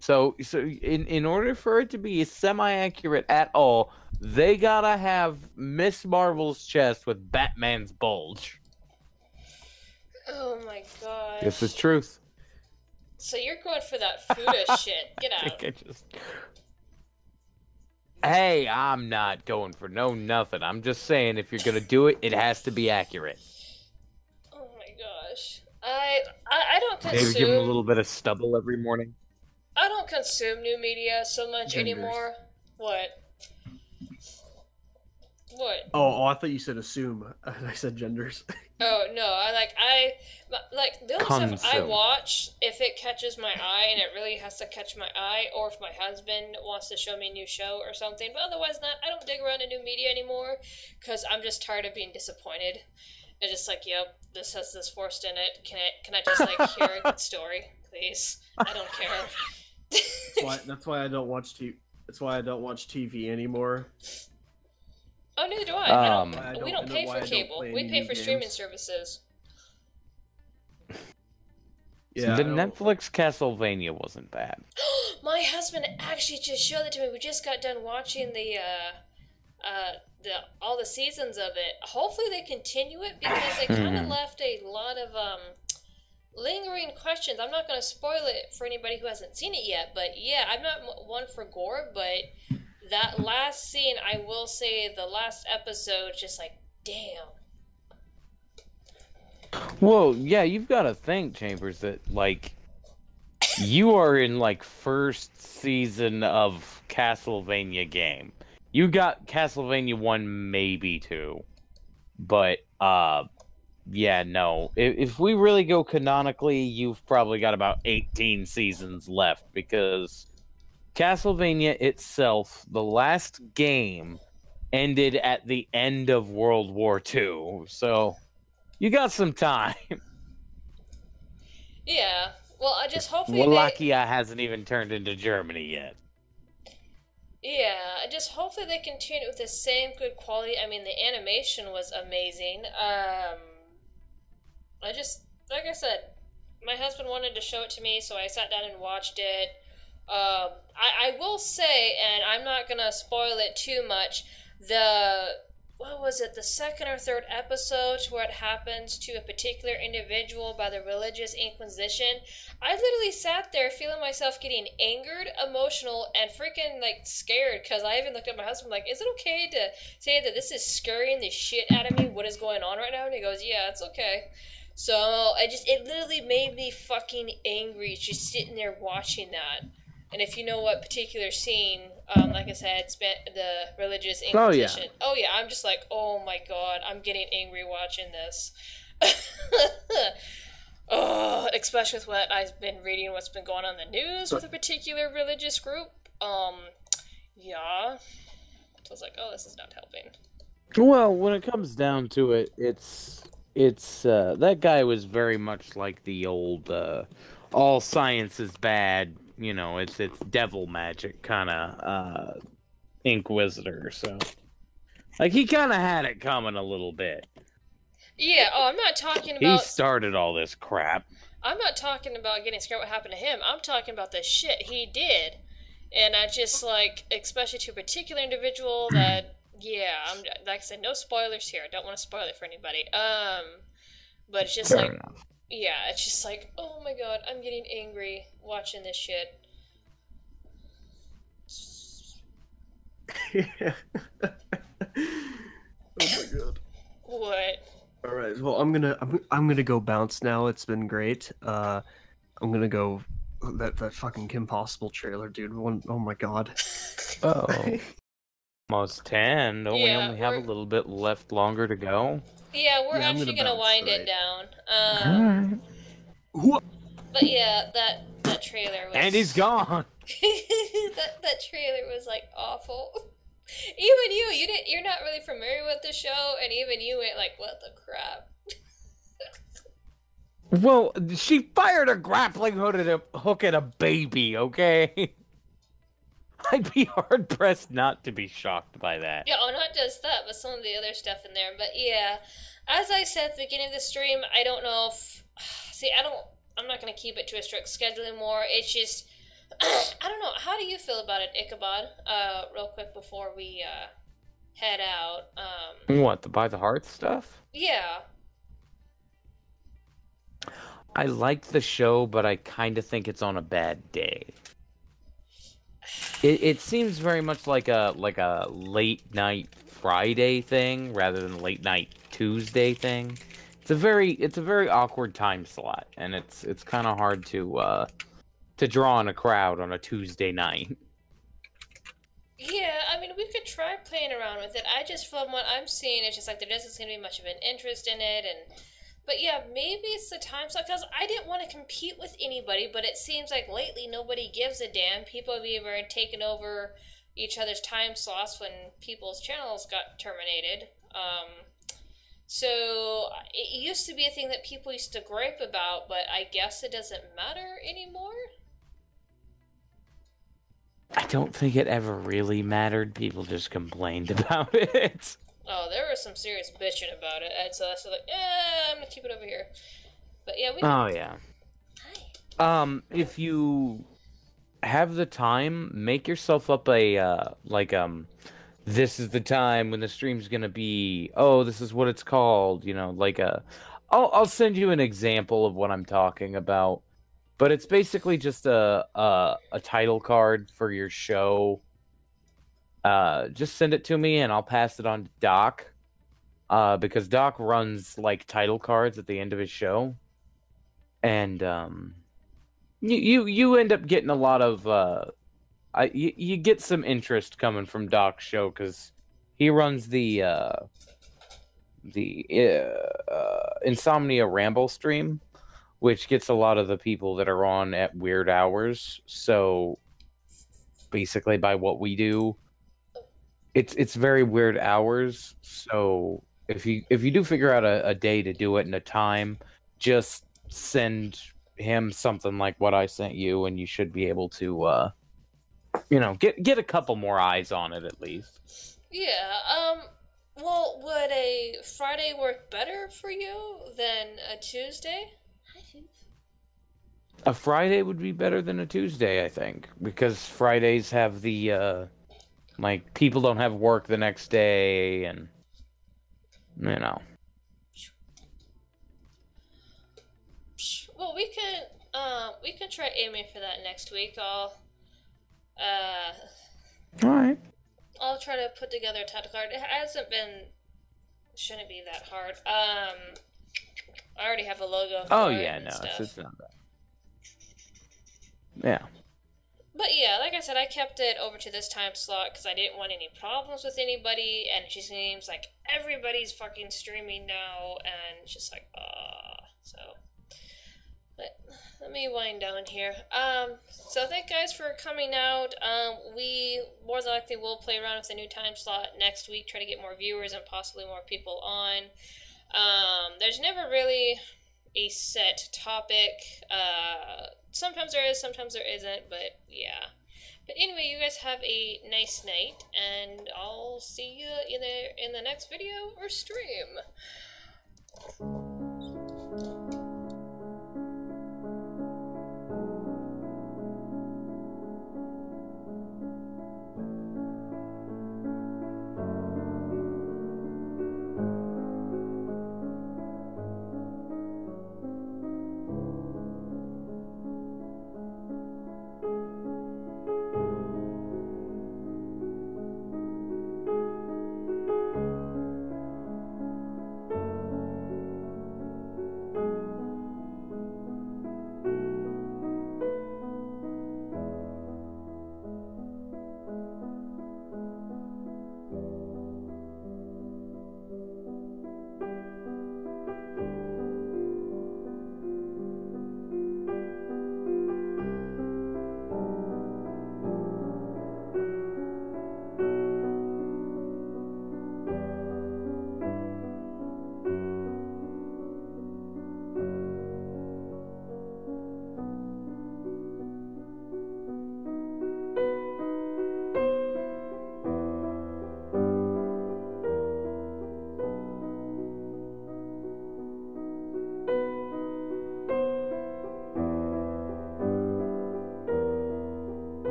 So in order for it to be semi-accurate at all, they gotta have Miss Marvel's chest with Batman's bulge. Oh my god. This is truth. So you're going for that Fuda shit. Get out. Hey, I'm not going for nothing. I'm just saying if you're gonna do it, it has to be accurate. Oh my gosh. I don't Maybe give him a consume. little bit of stubble every morning. I don't consume new media so much Genders. anymore. What? What? Oh, I thought you said assume. I said genders. Oh no, I the only stuff I Consume. watch, if it catches my eye and it really has to catch my eye, or if my husband wants to show me a new show or something. But otherwise, I don't dig around in new media anymore because I'm just tired of being disappointed. It's just like, yep, this has this forced in it. Can I just hear a good story, please? I don't care. That's why I don't watch TV. That's why I don't watch TV anymore. Oh, neither do I. We don't I pay know for why I don't cable. play We any pay new for streaming games. services. Yeah, The I don't- Netflix Castlevania wasn't bad. My my husband actually just showed it to me. We just got done watching the all the seasons of it. Hopefully they continue it because they kind of left a lot of lingering questions. I'm not going to spoil it for anybody who hasn't seen it yet, but yeah, I'm not one for gore, but that last scene, I will say the last episode, just like, damn. Well, yeah, you've got to think, Chambers, that, like, you are in, like, first season of Castlevania game. You got Castlevania 1, maybe 2. But, yeah, no. If we really go canonically, you've probably got about 18 seasons left, because Castlevania itself, the last game, ended at the end of World War II. So, you got some time. Yeah. Well, I just hopefully Wallachia hasn't even turned into Germany yet. Yeah, just hopefully they continue with the same good quality. I mean, the animation was amazing. I just, like I said, my husband wanted to show it to me, so I sat down and watched it. I will say, and I'm not gonna spoil it too much, what was it, the second or third episode where it happens to a particular individual by the religious inquisition, I literally sat there feeling myself getting angered, emotional, and freaking, like, scared, because I even looked at my husband like, is it okay to say that this is scaring the shit out of me, what is going on right now? And he goes, yeah, it's okay. So, it literally made me fucking angry just sitting there watching that. And if you know what particular scene, like I said, the religious inquisition. Oh yeah, I'm just like, oh my god, I'm getting angry watching this. Oh, especially with what I've been reading, what's been going on in the news with a particular religious group. Yeah. So I was like, oh, this is not helping. Well, when it comes down to it, it's that guy was very much like the old all science is bad, you know, it's devil magic kind of inquisitor, so like he kind of had it coming a little bit. Yeah, I'm not talking about... He started all this crap. I'm not talking about getting scared what happened to him. I'm talking about the shit he did. And I just, like, especially to a particular individual that, yeah, like I said, no spoilers here. I don't want to spoil it for anybody. But it's just Fair like... enough. Yeah, it's just like, oh my god, I'm getting angry watching this shit. Yeah. Oh my god. What? All right. Well, I'm gonna go bounce now. It's been great. I'm gonna go that fucking Kim Possible trailer, dude. Oh my god. Oh. Almost 10. Don't we Yeah, only have a little bit left longer to go? Yeah, we're actually gonna wind it down. But yeah, that trailer was... And he's gone. that trailer was like awful. Even you're not really familiar with the show, and even you went like, what the crap? Well, she fired a grappling hook at a baby, okay? I'd be hard-pressed not to be shocked by that. Yeah, not just that, but some of the other stuff in there. But yeah, as I said at the beginning of the stream, I don't know if... See, I'm not going to keep it to a strict schedule anymore. It's just... I don't know. How do you feel about it, Ichabod? Real quick before we head out. What, the By the Hearth stuff? Yeah. I like the show, but I kind of think it's on a bad day. It seems very much like a late night Friday thing rather than late night Tuesday thing. It's a very awkward time slot, and it's kind of hard to draw in a crowd on a Tuesday night. Yeah, I mean, we could try playing around with it. I just, from what I'm seeing, it's just like there doesn't seem to be much of an interest in it, but yeah, maybe it's the time slot, because I didn't want to compete with anybody, but it seems like lately nobody gives a damn. People have even taken over each other's time slots when people's channels got terminated. So it used to be a thing that people used to gripe about, but I guess it doesn't matter anymore? I don't think it ever really mattered. People just complained about it. Oh, there was some serious bitching about it. And so I was like, I'm gonna keep it over here. But yeah, Oh, yeah. Hi. If you have the time, make yourself up a this is the time when the stream's gonna be. Oh, this is what it's called. Like I'll send you an example of what I'm talking about. But it's basically just a title card for your show. Just send it to me and I'll pass it on to Doc. Because Doc runs like title cards at the end of his show. And you end up getting a lot of you get some interest coming from Doc's show because he runs the Insomnia Ramble stream, which gets a lot of the people that are on at weird hours. So basically, by what we do, it's very weird hours. So if you do figure out a day to do it and a time, just send him something like what I sent you, and you should be able to get a couple more eyes on it at least. Yeah. Well, would a Friday work better for you than a Tuesday? A Friday would be better than a Tuesday, I think, because Fridays have the like people don't have work the next day, and Well, we can try aiming for that next week. All right. I'll try to put together a title card. Shouldn't be that hard. I already have a logo. Oh yeah, no, it's not bad. Yeah. But yeah, like I said, I kept it over to this time slot because I didn't want any problems with anybody, and it just seems like everybody's fucking streaming now, and it's just like, so. But let me wind down here. So thank you guys for coming out. We more than likely will play around with the new time slot next week, try to get more viewers and possibly more people on. There's never really a set topic. Sometimes there is, sometimes there isn't, but yeah. But anyway, you guys have a nice night, and I'll see you in the next video or stream.